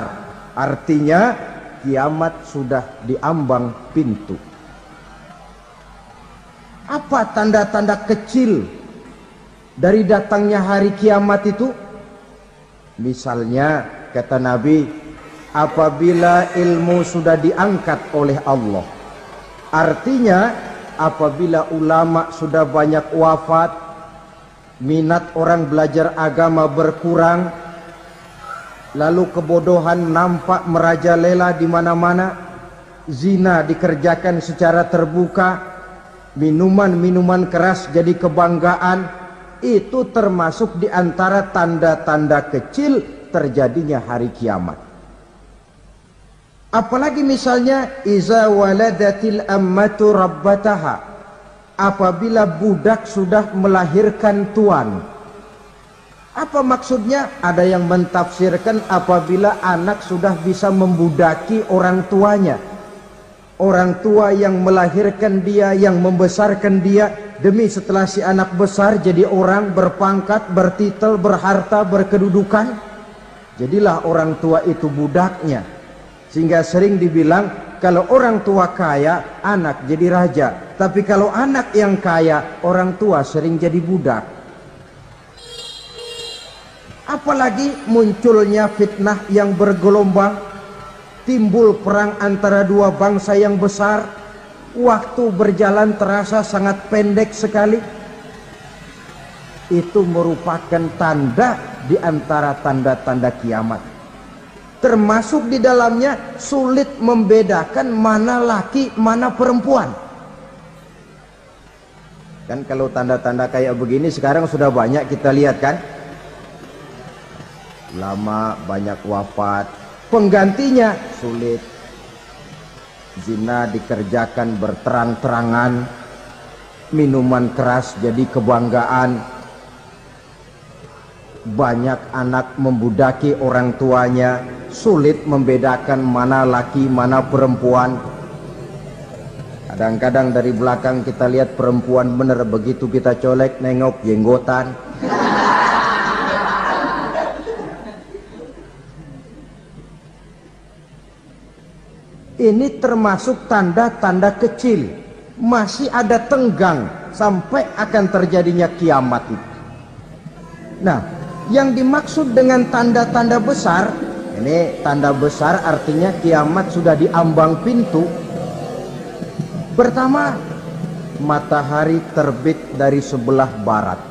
Artinya kiamat sudah diambang pintu. Apa tanda-tanda kecil dari datangnya hari kiamat itu? Misalnya kata Nabi, apabila ilmu sudah diangkat oleh Allah. Artinya apabila ulama sudah banyak wafat, minat orang belajar agama berkurang, lalu kebodohan nampak merajalela di mana-mana, zina dikerjakan secara terbuka, minuman-minuman keras jadi kebanggaan, itu termasuk di antara tanda-tanda kecil terjadinya hari kiamat. Apalagi misalnya iza waladatil ammatu rabbataha, apabila budak sudah melahirkan tuan. Apa maksudnya? Ada yang mentafsirkan apabila anak sudah bisa membudaki orang tuanya. Orang tua yang melahirkan dia, yang membesarkan dia, demi setelah si anak besar jadi orang berpangkat, bertitel, berharta, berkedudukan, jadilah orang tua itu budaknya. Sehingga sering dibilang kalau orang tua kaya, anak jadi raja. Tapi kalau anak yang kaya, orang tua sering jadi budak. Apalagi munculnya fitnah yang bergelombang, timbul perang antara dua bangsa yang besar, waktu berjalan terasa sangat pendek sekali. Itu merupakan tanda di antara tanda-tanda kiamat. Termasuk di dalamnya sulit membedakan mana laki, mana perempuan. Kan kalau tanda-tanda kayak begini sekarang sudah banyak kita lihat kan. Lama banyak wafat, penggantinya sulit. Zina dikerjakan berterang-terangan, minuman keras jadi kebanggaan, banyak anak membudaki orang tuanya, sulit membedakan mana laki mana perempuan. Kadang-kadang dari belakang kita lihat perempuan bener, begitu kita colek nengok jenggotan. Ini termasuk tanda-tanda kecil, masih ada tenggang sampai akan terjadinya kiamat itu. Nah, yang dimaksud dengan tanda-tanda besar, ini tanda besar artinya kiamat sudah diambang pintu. Pertama, matahari terbit dari sebelah barat.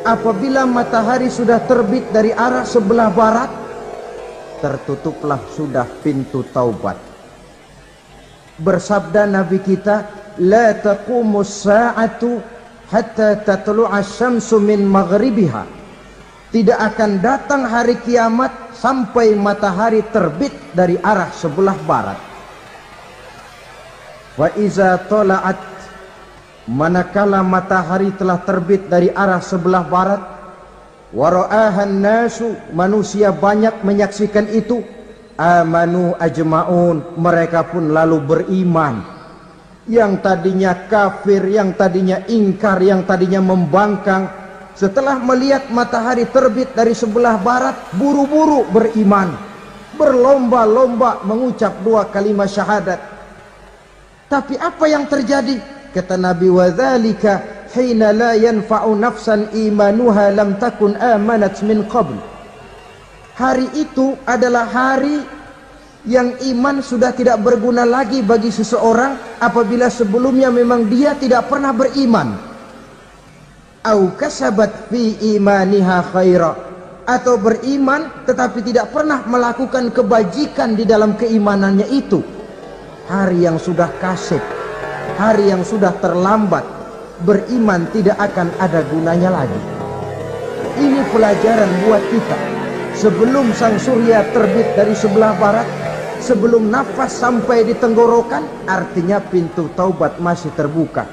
Apabila matahari sudah terbit dari arah sebelah barat, tertutuplah sudah pintu taubat. Bersabda Nabi kita, la taqumus sa'atu hatta tatlu'a syamsu min maghribiha. Tidak akan datang hari kiamat sampai matahari terbit dari arah sebelah barat. Wa iza tala'at, manakala matahari telah terbit dari arah sebelah barat, wara'ahan nasu, manusia banyak menyaksikan itu, amanu ajma'un, mereka pun lalu beriman. Yang tadinya kafir, yang tadinya ingkar, yang tadinya membangkang, setelah melihat matahari terbit dari sebelah barat, buru-buru beriman, berlomba-lomba mengucap dua kalimat syahadat. Tapi apa yang terjadi? Kata Nabi, wadzalika hina la yanfa'u nafsan imanuha lam takun amanat min qabl. Hari itu adalah hari yang iman sudah tidak berguna lagi bagi seseorang apabila sebelumnya memang dia tidak pernah beriman. Au kasabat fi imaniha khaira, atau beriman tetapi tidak pernah melakukan kebajikan di dalam keimanannya itu. Hari yang sudah kasib, hari yang sudah terlambat, beriman tidak akan ada gunanya lagi. Ini pelajaran buat kita. Sebelum sang surya terbit dari sebelah barat, sebelum nafas sampai di tenggorokan, artinya pintu taubat masih terbuka.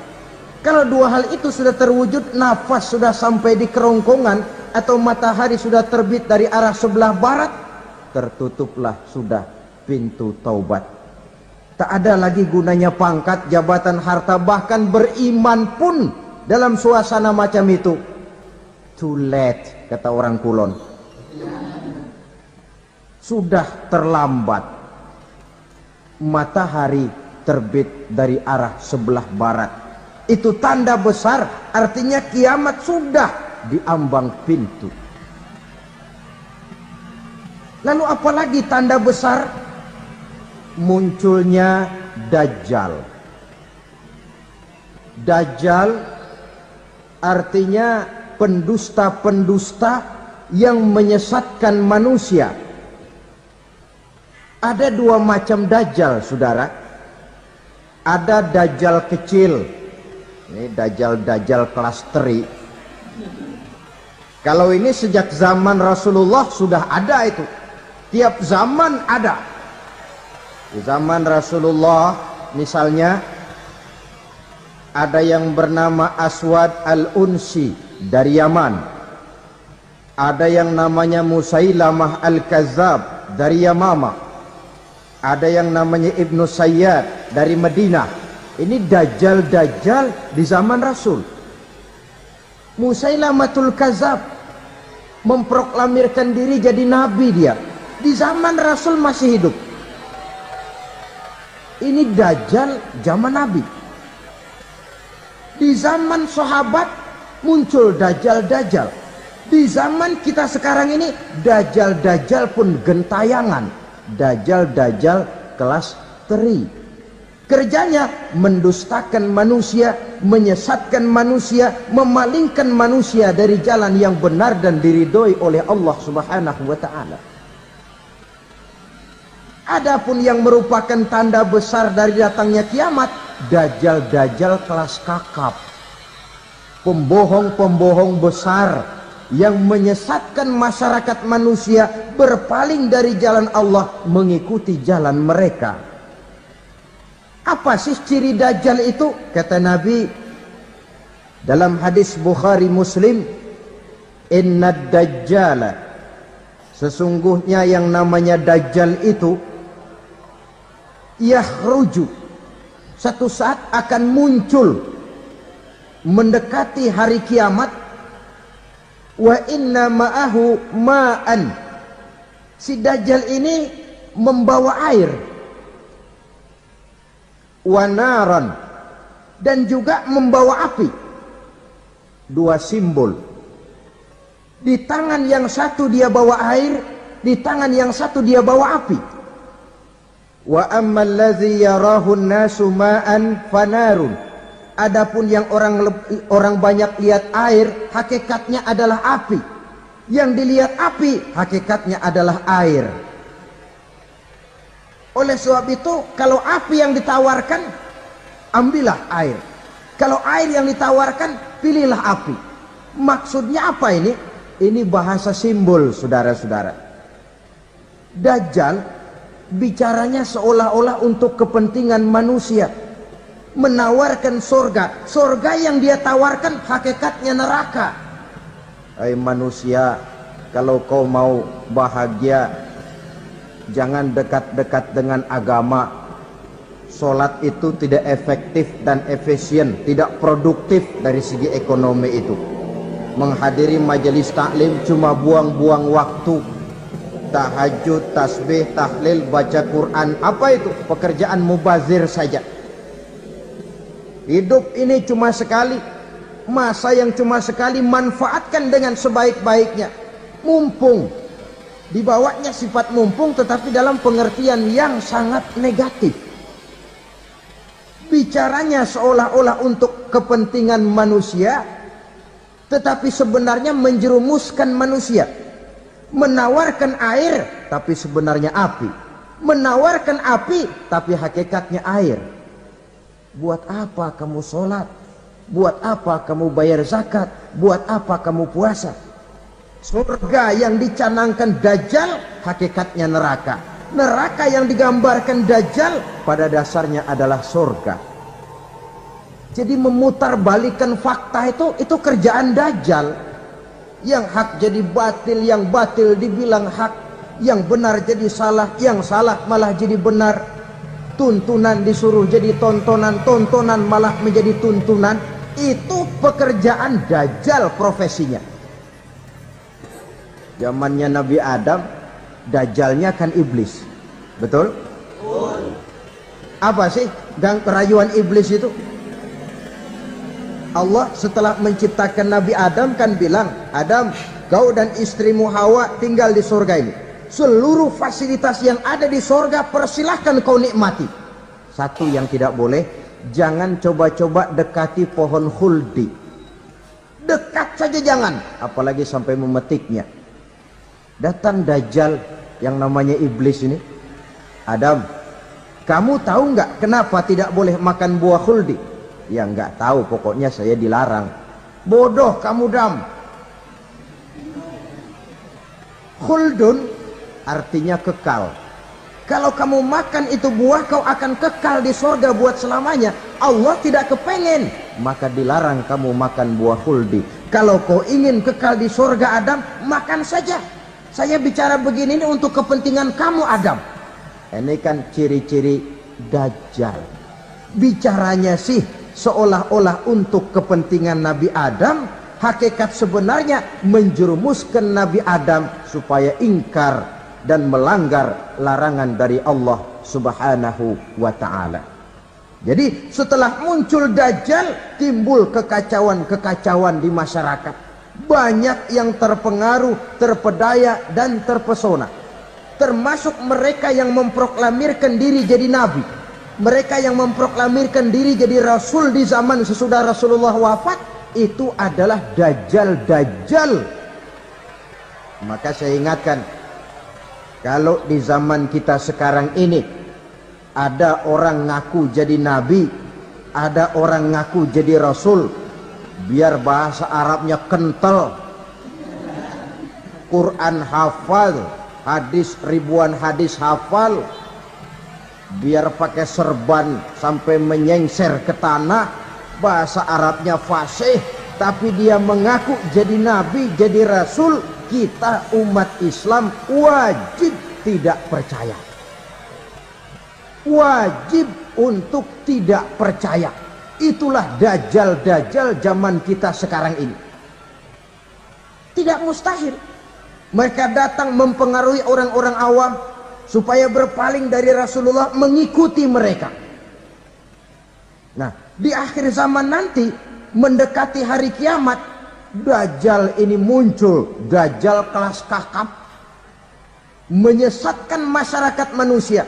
Kalau dua hal itu sudah terwujud, nafas sudah sampai di kerongkongan atau matahari sudah terbit dari arah sebelah barat, tertutuplah sudah pintu taubat. Tak ada lagi gunanya pangkat, jabatan, harta, bahkan beriman pun dalam suasana macam itu. Too late, kata orang Kulon. Sudah terlambat. Matahari terbit dari arah sebelah barat. Itu tanda besar, artinya kiamat sudah diambang pintu. Lalu apalagi tanda besar? Munculnya Dajjal. Dajjal artinya pendusta-pendusta yang menyesatkan manusia. Ada dua macam Dajjal, saudara. Ada Dajjal kecil. Ini Dajjal kelas teri. Kalau ini sejak zaman Rasulullah sudah ada itu. Tiap zaman ada. Di zaman Rasulullah misalnya ada yang bernama Aswad al-Unsi dari Yaman. Ada yang namanya Musailamah al-Kazzab dari Yamama. Ada yang namanya Ibnu Sayyad dari Madinah. Ini Dajjal-Dajjal di zaman Rasul. Musailamatul Kazzab memproklamirkan diri jadi nabi dia. Di zaman Rasul masih hidup. Ini Dajjal zaman Nabi. Di zaman sahabat muncul Dajjal-Dajjal. Di zaman kita sekarang ini, dajjal-dajjal pun gentayangan. Dajjal-dajjal kelas teri. Kerjanya mendustakan manusia, menyesatkan manusia, memalingkan manusia dari jalan yang benar dan diridhoi oleh Allah Subhanahu wa taala. Adapun yang merupakan tanda besar dari datangnya kiamat, dajjal-dajjal kelas kakap. Pembohong-pembohong besar yang menyesatkan masyarakat manusia berpaling dari jalan Allah mengikuti jalan mereka. Apa sih ciri dajjal itu? Kata Nabi dalam hadis Bukhari Muslim, "Innad dajjala", sesungguhnya yang namanya dajjal itu yakhruju, satu saat akan muncul mendekati hari kiamat, wa inna ma'ahu ma'an, si dajjal ini membawa air, wa naran, dan juga membawa api. Dua simbol. Di tangan yang satu dia bawa air, di tangan yang satu dia bawa api. Wa ammal ladzi yarahu an-nasu ma'an fanarun, adapun yang orang banyak lihat air, hakikatnya adalah api. Yang dilihat api, hakikatnya adalah air. Oleh sebab itu, kalau api yang ditawarkan, ambillah air. Kalau air yang ditawarkan, pilihlah api. Maksudnya apa ini? Ini bahasa simbol, saudara-saudara. Dajjal bicaranya seolah-olah untuk kepentingan manusia, menawarkan surga. Surga yang dia tawarkan hakikatnya neraka. Hai manusia, kalau kau mau bahagia, jangan dekat-dekat dengan agama. Sholat itu tidak efektif dan efisien, tidak produktif dari segi ekonomi itu. Menghadiri majelis taklim cuma buang-buang waktu. Tahajud, tasbih, tahlil, baca Quran, apa itu? Pekerjaan mubazir saja. Hidup ini cuma sekali, masa yang cuma sekali, manfaatkan dengan sebaik-baiknya. Mumpung, dibawanya sifat mumpung tetapi dalam pengertian yang sangat negatif. Bicaranya seolah-olah untuk kepentingan manusia, tetapi sebenarnya menjerumuskan manusia. Menawarkan air, tapi sebenarnya api. Menawarkan api, tapi hakikatnya air. Buat apa kamu sholat? Buat apa kamu bayar zakat? Buat apa kamu puasa? Surga yang dicanangkan Dajjal, hakikatnya neraka. Neraka yang digambarkan Dajjal, pada dasarnya adalah surga. Jadi memutarbalikkan fakta itu kerjaan Dajjal. Yang hak jadi batil, yang batil dibilang hak, yang benar jadi salah, yang salah malah jadi benar. Tuntunan disuruh jadi tontonan, tontonan malah menjadi tuntunan. Itu pekerjaan Dajjal profesinya. Zamannya Nabi Adam, Dajjalnya kan iblis. Betul? Apa sih gang kerayuan iblis itu? Allah setelah menciptakan Nabi Adam kan bilang, Adam, kau dan istrimu Hawa tinggal di surga ini. Seluruh fasilitas yang ada di surga persilahkan kau nikmati. Satu yang tidak boleh, jangan coba-coba dekati pohon khuldi. Dekat saja jangan, apalagi sampai memetiknya. Datang Dajjal yang namanya iblis ini. Adam, kamu tahu nggak kenapa tidak boleh makan buah khuldi? Ya nggak tahu, pokoknya saya dilarang. Bodoh kamu Dam. Khuldun artinya kekal. Kalau kamu makan itu buah, kau akan kekal di surga buat selamanya. Allah tidak kepengen, maka dilarang kamu makan buah khuldi. Kalau kau ingin kekal di surga Adam, makan saja. Saya bicara begini ini untuk kepentingan kamu Adam. Ini kan ciri-ciri Dajjal. Bicaranya sih seolah-olah untuk kepentingan Nabi Adam, hakikat sebenarnya menjerumuskan Nabi Adam supaya ingkar dan melanggar larangan dari Allah Subhanahu wa ta'ala. Jadi setelah muncul Dajjal, timbul kekacauan-kekacauan di masyarakat. Banyak yang terpengaruh, terpedaya, dan terpesona. Termasuk mereka yang memproklamirkan diri jadi nabi. Mereka yang memproklamirkan diri jadi rasul di zaman sesudah Rasulullah wafat. Itu adalah dajjal-dajjal. Maka saya ingatkan, kalau di zaman kita sekarang ini ada orang ngaku jadi nabi, ada orang ngaku jadi rasul, biar bahasa Arabnya kental, Quran hafal, hadis ribuan hadis hafal, biar pakai serban sampai menyengser ke tanah, bahasa Arabnya fasih, tapi dia mengaku jadi nabi, jadi rasul, kita umat Islam wajib tidak percaya. Wajib untuk tidak percaya. Itulah dajjal-dajjal zaman kita sekarang ini. Tidak mustahil mereka datang mempengaruhi orang-orang awam supaya berpaling dari Rasulullah, mengikuti mereka. Nah, di akhir zaman nanti, mendekati hari kiamat, dajjal ini muncul. Dajjal kelas kakap, menyesatkan masyarakat manusia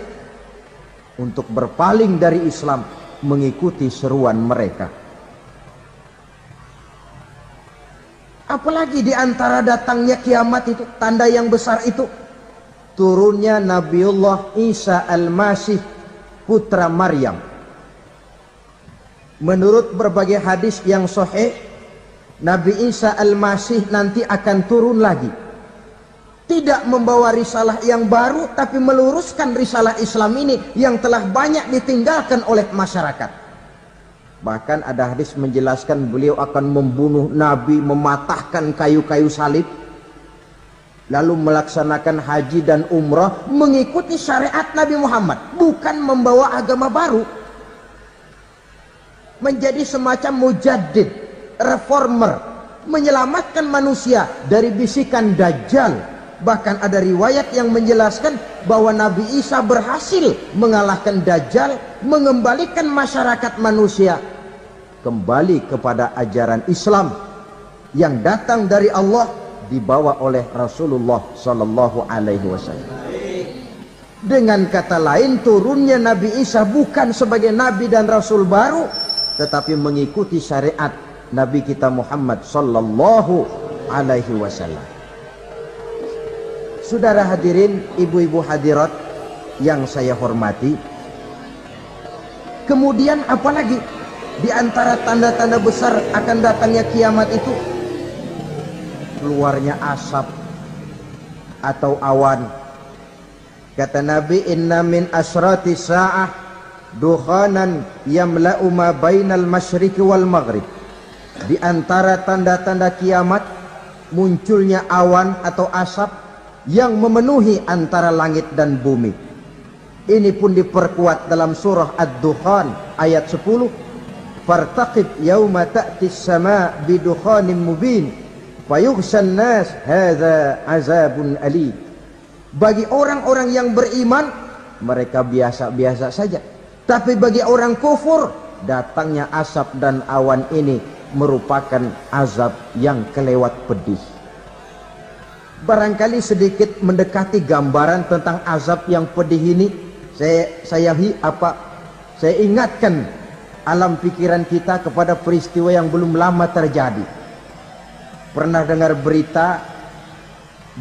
untuk berpaling dari Islam, mengikuti seruan mereka. Apalagi di antara datangnya kiamat itu, tanda yang besar itu, turunnya Nabiullah Isa Al-Masih, putra Maryam. Menurut berbagai hadis yang sahih, Nabi Isa Al-Masih nanti akan turun lagi. Tidak membawa risalah yang baru, tapi meluruskan risalah Islam ini yang telah banyak ditinggalkan oleh masyarakat. Bahkan ada hadis menjelaskan beliau akan membunuh Nabi, mematahkan kayu-kayu salib, lalu melaksanakan haji dan umrah mengikuti syariat Nabi Muhammad, bukan membawa agama baru. Menjadi semacam mujaddid, reformer, menyelamatkan manusia dari bisikan dajjal. Bahkan ada riwayat yang menjelaskan bahwa Nabi Isa berhasil mengalahkan dajjal, mengembalikan masyarakat manusia kembali kepada ajaran Islam yang datang dari Allah, dibawa oleh Rasulullah sallallahu alaihi wasallam. Dengan kata lain, turunnya Nabi Isa bukan sebagai nabi dan rasul baru, tetapi mengikuti syariat Nabi kita Muhammad sallallahu alaihi wasallam. Saudara hadirin, ibu-ibu hadirat yang saya hormati, kemudian apalagi di antara tanda-tanda besar akan datangnya kiamat itu? Keluarnya asap atau awan. Kata Nabi, inna min asrati sa'ah dukhanan yamla'u ma bainal masyriqi wal maghrib. Di antara tanda-tanda kiamat, munculnya awan atau asap yang memenuhi antara langit dan bumi. Ini pun diperkuat dalam surah Ad-Dukhan ayat 10. Fartaqib yauma ta'ti as-sama' bidukhanin mubin fayughshan nas hadza azabun ali. Bagi orang-orang yang beriman, mereka biasa-biasa saja. Tapi bagi orang kufur, datangnya asap dan awan ini merupakan azab yang kelewat pedih. Barangkali sedikit mendekati gambaran tentang azab yang pedih ini, saya ingatkan alam pikiran kita kepada peristiwa yang belum lama terjadi. Pernah dengar berita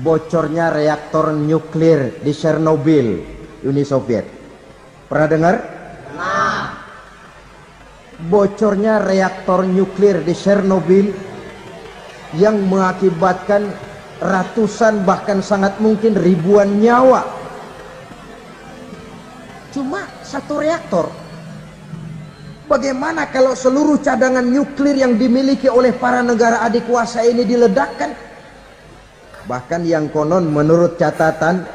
bocornya reaktor nuklir di Chernobyl, Uni Soviet? Pernah dengar? Pernah. Bocornya reaktor nuklir di Chernobyl yang mengakibatkan ratusan, bahkan sangat mungkin ribuan nyawa. Cuma satu reaktor. Bagaimana kalau seluruh cadangan nuklir yang dimiliki oleh para negara adik kuasa ini diledakkan? Bahkan yang konon menurut catatan,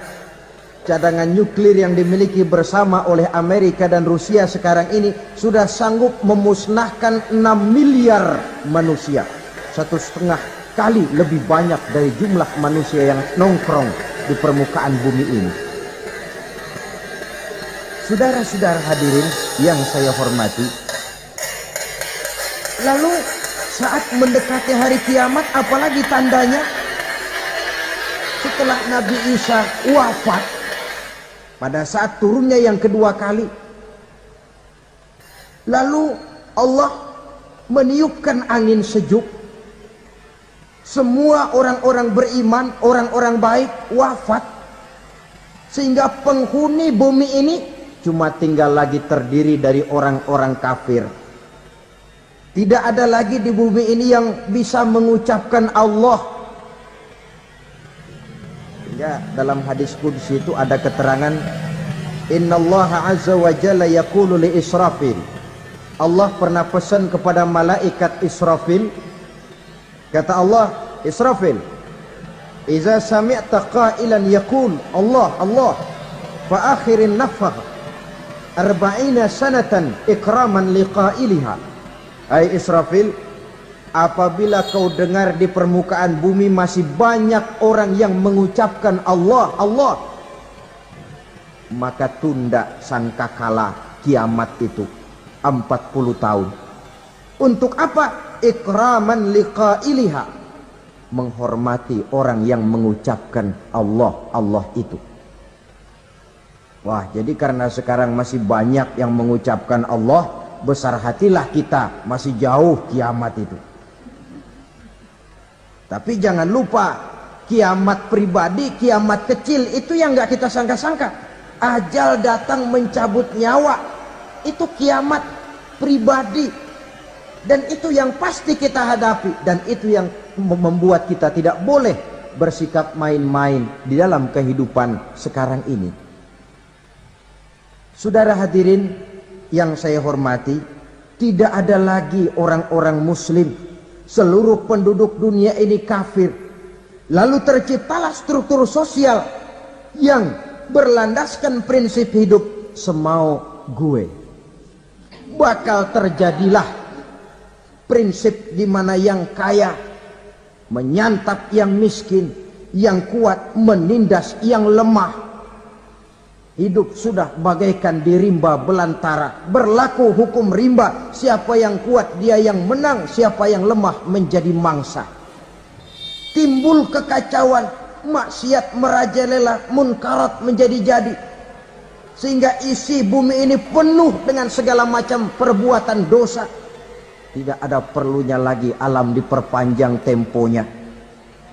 cadangan nuklir yang dimiliki bersama oleh Amerika dan Rusia sekarang ini sudah sanggup memusnahkan 6 miliar manusia. 1,5 kali lebih banyak dari jumlah manusia yang nongkrong di permukaan bumi ini. Saudara-saudara hadirin yang saya hormati, lalu saat mendekati hari kiamat, apalagi tandanya setelah Nabi Isa wafat, pada saat turunnya yang kedua kali, lalu Allah meniupkan angin sejuk. Semua orang-orang beriman, orang-orang baik wafat, sehingga penghuni bumi ini cuma tinggal lagi terdiri dari orang-orang kafir. Tidak ada lagi di bumi ini yang bisa mengucapkan Allah. Ya, dalam hadis qudsi itu ada keterangan, innallaha azza wa jalla yaqulu li Israfil. Allah pernah pesan kepada malaikat Israfil. Kata Allah, Israfil, iza sami'ta qailan yaqul Allah Allah fa akhirin nafakh 40 sanatan ikraman liqailiha. Hai Israfil, apabila kau dengar di permukaan bumi masih banyak orang yang mengucapkan Allah Allah, maka tunda sangkakala kiamat itu 40 tahun. Untuk apa? Ikraman liqailiha, menghormati orang yang mengucapkan Allah Allah itu. Wah, jadi karena sekarang masih banyak yang mengucapkan Allah, besar hatilah kita, masih jauh kiamat itu. Tapi jangan lupa, kiamat pribadi, kiamat kecil itu yang gak kita sangka-sangka. Ajal datang mencabut nyawa, itu kiamat pribadi. Dan itu yang pasti kita hadapi, dan itu yang membuat kita tidak boleh bersikap main-main di dalam kehidupan sekarang ini. Saudara hadirin yang saya hormati, tidak ada lagi orang-orang muslim. Seluruh penduduk dunia ini kafir. Lalu terciptalah struktur sosial yang berlandaskan prinsip hidup semau gue. Bakal terjadilah prinsip di mana yang kaya menyantap yang miskin, yang kuat menindas yang lemah. Hidup sudah bagaikan di rimba belantara, berlaku hukum rimba. Siapa yang kuat dia yang menang, siapa yang lemah menjadi mangsa. Timbul kekacauan, maksiat merajalela, munkarat menjadi-jadi, sehingga isi bumi ini penuh dengan segala macam perbuatan dosa. Tidak ada perlunya lagi alam diperpanjang temponya.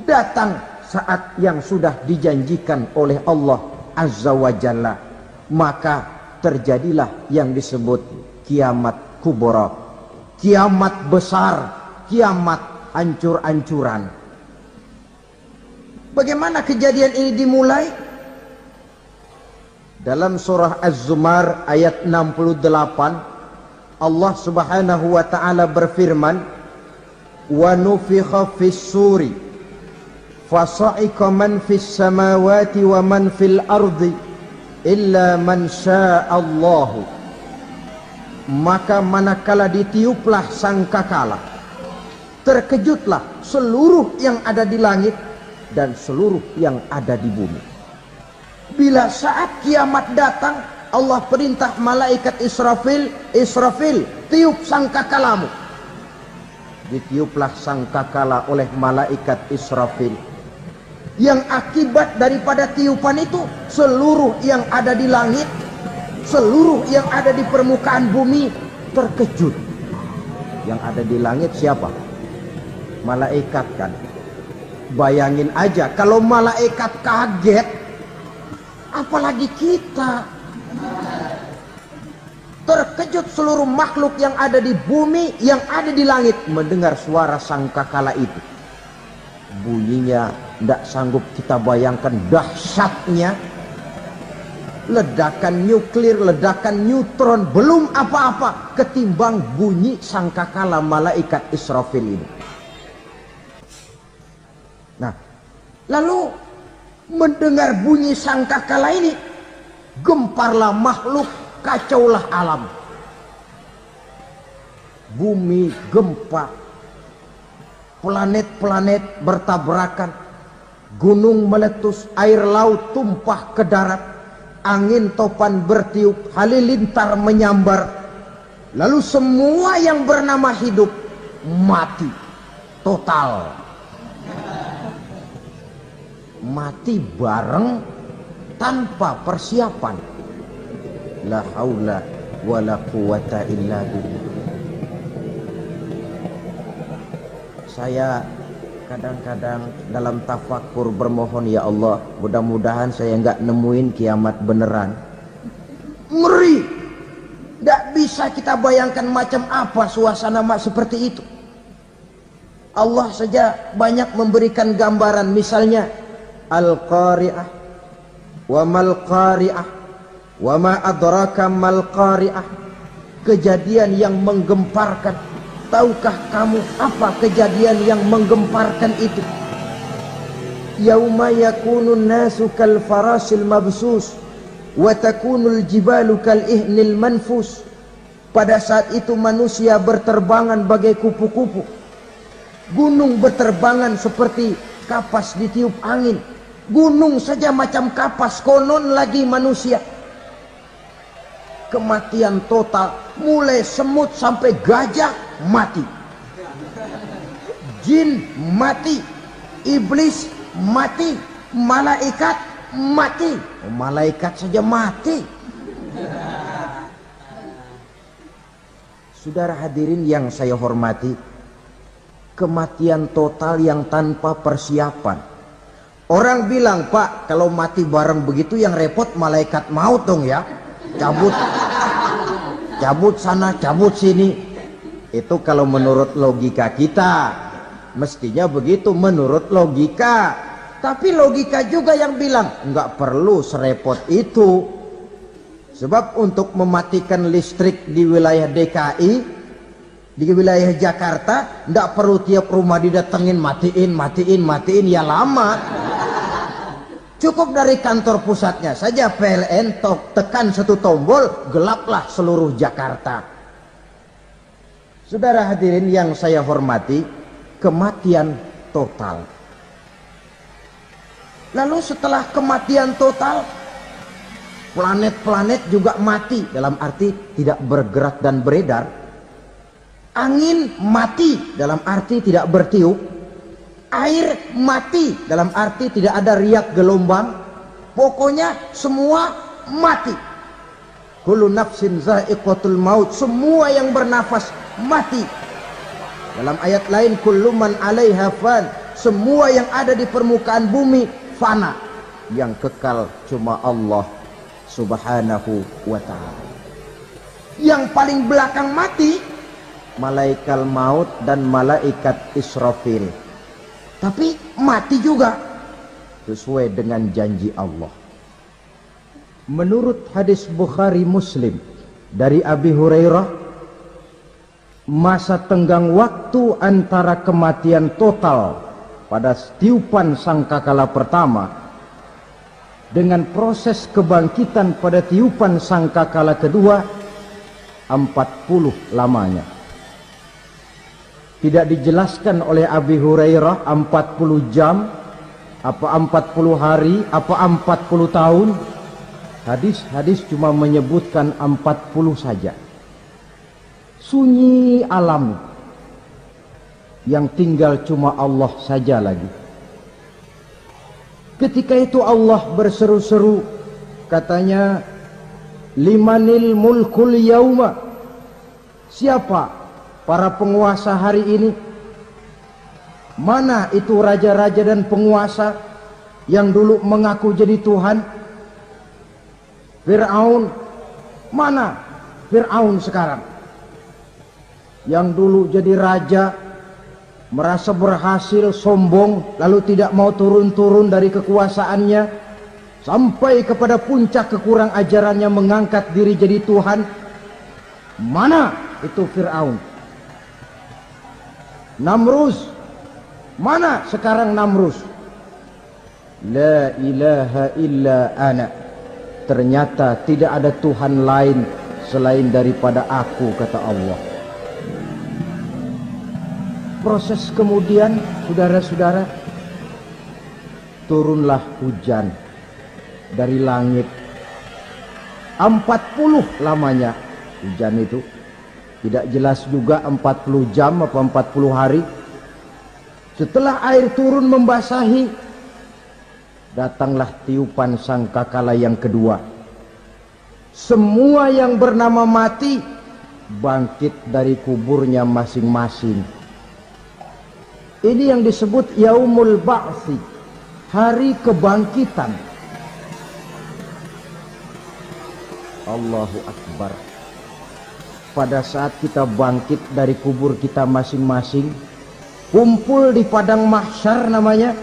Datang saat yang sudah dijanjikan oleh Allah Azza wa Jalla, maka terjadilah yang disebut kiamat kubra, kiamat besar, kiamat hancur-hancuran. Bagaimana kejadian ini dimulai? Dalam surah Az-Zumar ayat 68, Allah subhanahu wa ta'ala berfirman, wa nufikha fis suri fasa'iqa man fis samawati wa man fil ardi illa man sya'allahu. Maka manakala ditiuplah sangkakala, terkejutlah seluruh yang ada di langit dan seluruh yang ada di bumi. Bila saat kiamat datang, Allah perintah malaikat Israfil, Israfil, tiup sangkakalamu. Ditiuplah sangkakala oleh malaikat Israfil. Yang akibat daripada tiupan itu, seluruh yang ada di langit, seluruh yang ada di permukaan bumi terkejut. Yang ada di langit siapa? Malaikat kan. Bayangin aja kalau malaikat kaget, apalagi kita. Terkejut seluruh makhluk yang ada di bumi, yang ada di langit mendengar suara sangkakala itu. Bunyinya tidak sanggup kita bayangkan dahsyatnya. Ledakan nuklir, ledakan neutron, belum apa-apa ketimbang bunyi sangkakala malaikat Israfil ini. Nah, lalu mendengar bunyi sangkakala ini, gemparlah makhluk, kacaulah alam. Bumi gempa, planet-planet bertabrakan, gunung meletus, air laut tumpah ke darat, angin topan bertiup, halilintar menyambar. Lalu semua yang bernama hidup mati total. Mati bareng tanpa persiapan. La haula wala quwata illa billah. Saya kadang-kadang dalam tafakur bermohon, ya Allah, mudah-mudahan saya nggak nemuin kiamat beneran. Ngeri. Nggak bisa kita bayangkan macam apa suasana seperti itu. Allah saja banyak memberikan gambaran, misalnya Al-Qari'ah, wa mal qari'ah, wa ma adraka mal qari'ah. Kejadian yang menggemparkan. Tahukah kamu apa kejadian yang menggemparkan itu? Yauma yakunun nasu kal farasil mabsus wa takunul jibalu kal ihnil manfus. Pada saat itu manusia berterbangan bagai kupu-kupu. Gunung berterbangan seperti kapas ditiup angin. Gunung saja macam kapas, konon lagi manusia. Kematian total, mulai semut sampai gajah mati. Jin mati, iblis mati, malaikat mati. Malaikat saja mati. Saudara hadirin yang saya hormati, kematian total yang tanpa persiapan. Orang bilang, Pak, kalau mati bareng begitu yang repot malaikat maut dong ya. Cabut sana, cabut sini. Itu kalau menurut logika kita. Mestinya begitu menurut logika. Tapi logika juga yang bilang, nggak perlu serepot itu. Sebab untuk mematikan listrik di wilayah DKI, di wilayah Jakarta, nggak perlu tiap rumah didatengin, matiin, ya lama. Cukup dari kantor pusatnya saja PLN, tekan satu tombol, gelaplah seluruh Jakarta. Saudara hadirin yang saya hormati, kematian total. Lalu setelah kematian total, planet-planet juga mati, dalam arti tidak bergerak dan beredar. Angin mati, dalam arti tidak bertiup. Air mati, dalam arti tidak ada riak gelombang. Pokoknya semua mati. Kullu nafsin za'iqatul maut, semua yang bernafas mati. Dalam ayat lain, kullu man 'alaiha fan, semua yang ada di permukaan bumi fana. Yang kekal cuma Allah Subhanahu wa ta'ala. Yang paling belakang mati malaikat maut dan malaikat Israfil. Tapi mati juga sesuai dengan janji Allah. Menurut hadis Bukhari Muslim dari Abi Hurairah, masa tenggang waktu antara kematian total pada tiupan sangkakala pertama dengan proses kebangkitan pada tiupan sangkakala kedua 40 lamanya. Tidak dijelaskan oleh Abi Hurairah 40 jam, apa 40 hari, apa 40 tahun. Hadis-hadis cuma menyebutkan 40 saja. Sunyi alam, yang tinggal cuma Allah saja lagi. Ketika itu Allah berseru-seru, katanya, limanil mulkul yauma. Siapa para penguasa hari ini? Mana itu raja-raja dan penguasa yang dulu mengaku jadi Tuhan? Fir'aun. Mana Fir'aun sekarang? Yang dulu jadi raja, merasa berhasil, sombong, lalu tidak mau turun-turun dari kekuasaannya, sampai kepada puncak kekurang ajarannya mengangkat diri jadi Tuhan. Mana itu Fir'aun? Namrus. Mana sekarang Namrus? La ilaha illa ana. Ternyata tidak ada Tuhan lain selain daripada aku, kata Allah. Proses kemudian, saudara-saudara, turunlah hujan dari langit. 40 lamanya hujan itu. Tidak jelas juga 40 jam apa 40 hari. Setelah air turun membasahi, datanglah tiupan sangkakala yang kedua. Semua yang bernama mati bangkit dari kuburnya masing-masing. Ini yang disebut Yaumul Ba'thi, hari kebangkitan. Allahu Akbar. Pada saat kita bangkit dari kubur kita masing-masing, kumpul di padang mahsyar namanya.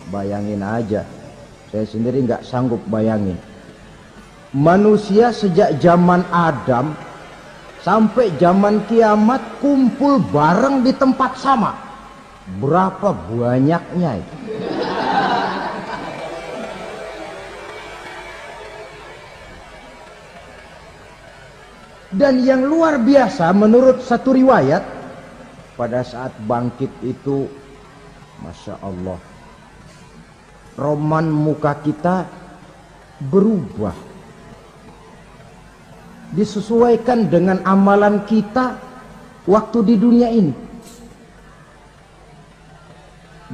Bayangin aja, saya sendiri nggak sanggup bayangin. Manusia sejak zaman Adam sampai zaman kiamat kumpul bareng di tempat sama. Berapa banyaknya itu? Dan yang luar biasa menurut satu riwayat, pada saat bangkit itu, Masya Allah, roman muka kita berubah, disesuaikan dengan amalan kita waktu di dunia ini.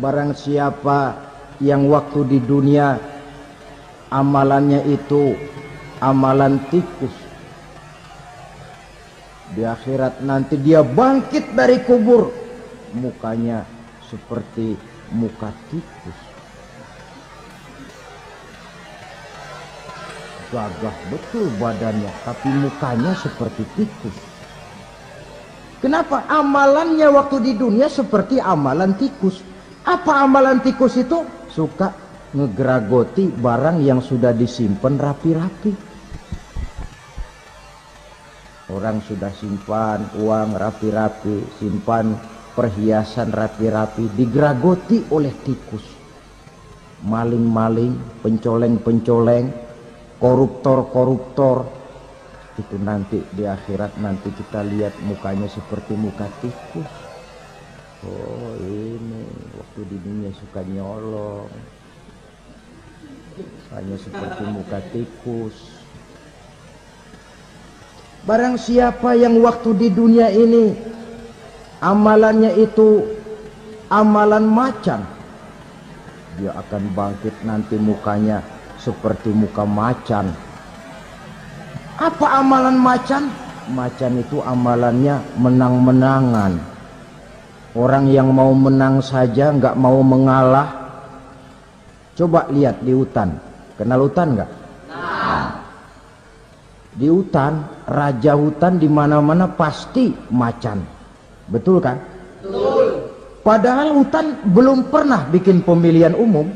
Barang siapa yang waktu di dunia amalannya itu amalan tikus, di akhirat nanti dia bangkit dari kubur, mukanya seperti muka tikus. Gagah betul badannya, tapi mukanya seperti tikus. Kenapa? Amalannya waktu di dunia seperti amalan tikus. Apa amalan tikus itu? Suka ngegeragoti barang yang sudah disimpan rapi-rapi. Orang sudah simpan uang rapi-rapi, simpan perhiasan rapi-rapi, digeragoti oleh tikus. Maling-maling, pencoleng-pencoleng, koruptor-koruptor. Itu nanti di akhirat nanti kita lihat mukanya seperti muka tikus. Oh ini waktu di dunia suka nyolong, hanya seperti muka tikus. Barang siapa yang waktu di dunia ini amalannya itu amalan macan, dia akan bangkit nanti mukanya seperti muka macan. Apa amalan macan? Macan itu amalannya menang-menangan. Orang yang mau menang saja nggak mau mengalah. Coba lihat di hutan, kenal hutan nggak? Di hutan, raja hutan di mana-mana pasti macan. Betul kan? Betul. Padahal hutan belum pernah bikin pemilihan umum.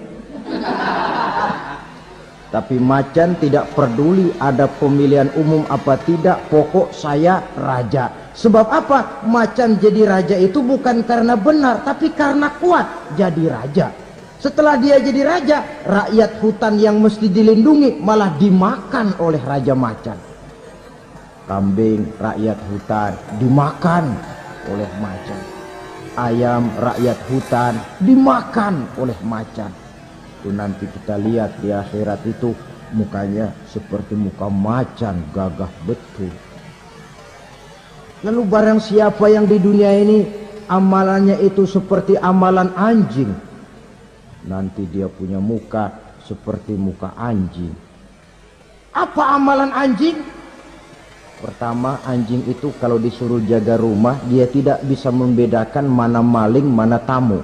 Tapi macan tidak peduli ada pemilihan umum apa tidak, pokok saya raja. Sebab apa? Macan jadi raja itu bukan karena benar, tapi karena kuat jadi raja. Setelah dia jadi raja, rakyat hutan yang mesti dilindungi malah dimakan oleh raja macan. Kambing rakyat hutan dimakan oleh macan. Ayam rakyat hutan dimakan oleh macan. Itu nanti kita lihat di akhirat itu mukanya seperti muka macan, gagah betul. Lalu barang siapa yang di dunia ini amalannya itu seperti amalan anjing, nanti dia punya muka seperti muka anjing. Apa amalan anjing? Pertama, anjing itu kalau disuruh jaga rumah, dia tidak bisa membedakan mana maling, mana tamu.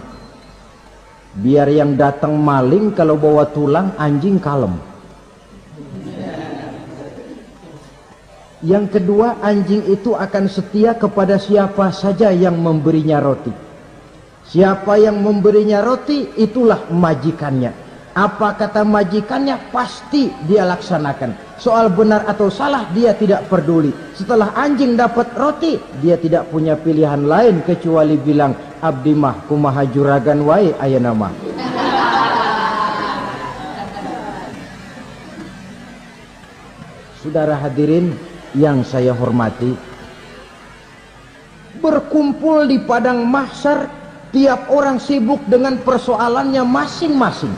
Biar yang datang maling, kalau bawa tulang, anjing kalem. Yang kedua, anjing itu akan setia kepada siapa saja yang memberinya roti. Siapa yang memberinya roti, itulah majikannya. Apa kata majikannya, pasti dia laksanakan. Soal benar atau salah, dia tidak peduli. Setelah anjing dapat roti, dia tidak punya pilihan lain kecuali bilang, abdi mah kumaha juragan wae ayeuna mah. Saudara hadirin yang saya hormati, berkumpul di padang mahsyar, tiap orang sibuk dengan persoalannya masing-masing.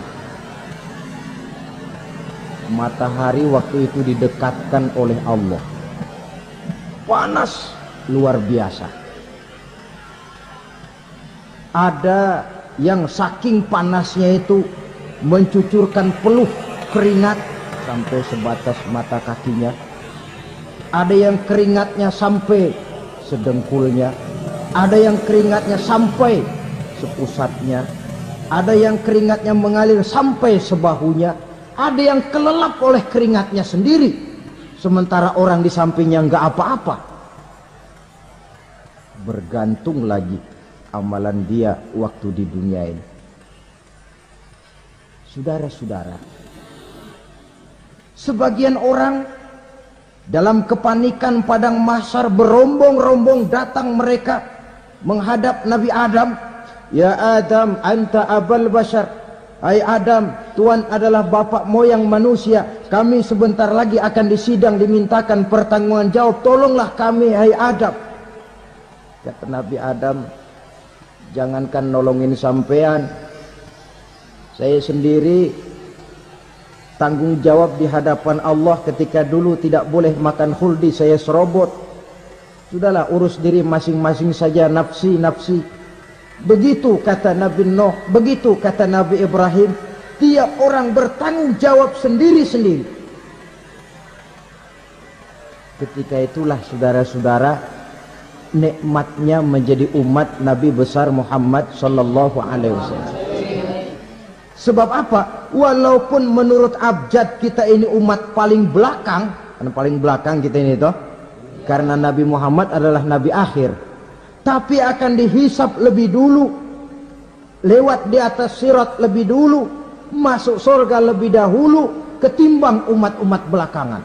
Matahari waktu itu didekatkan oleh Allah. panas luar biasa. Ada yang saking panasnya itu mencucurkan peluh keringat sampai sebatas mata kakinya. Ada yang keringatnya sampai sedengkulnya, ada yang keringatnya sampai sepusatnya, ada yang keringatnya mengalir sampai sebahunya, ada yang kelelap oleh keringatnya sendiri, sementara orang di sampingnya nggak apa-apa. Bergantung lagi amalan dia waktu di dunia ini. Saudara-saudara, sebagian orang dalam kepanikan padang mahsyar berombong-rombong datang mereka menghadap Nabi Adam. Ya Adam, anta abal bashar. Hai Adam, Tuhan adalah bapak moyang manusia. Kami sebentar lagi akan disidang, dimintakan pertanggungan jawab. Tolonglah kami, hai Adam. Kata Nabi Adam, jangankan nolongin sampean, saya sendiri tanggung jawab di hadapan Allah ketika dulu tidak boleh makan khuldi, saya serobot. Sudahlah, urus diri masing-masing saja, nafsi. Begitu kata Nabi Nuh, begitu kata Nabi Ibrahim. Tiap orang bertanggung jawab sendiri-sendiri. Ketika itulah saudara-saudara, nikmatnya menjadi umat Nabi besar Muhammad sallallahu alaihi wasallam. Sebab apa? Walaupun menurut abjad kita ini umat paling belakang, karena paling belakang kita ini toh, karena Nabi Muhammad adalah Nabi akhir, tapi akan dihisap lebih dulu, lewat di atas sirat lebih dulu, masuk surga lebih dahulu ketimbang umat-umat belakangan.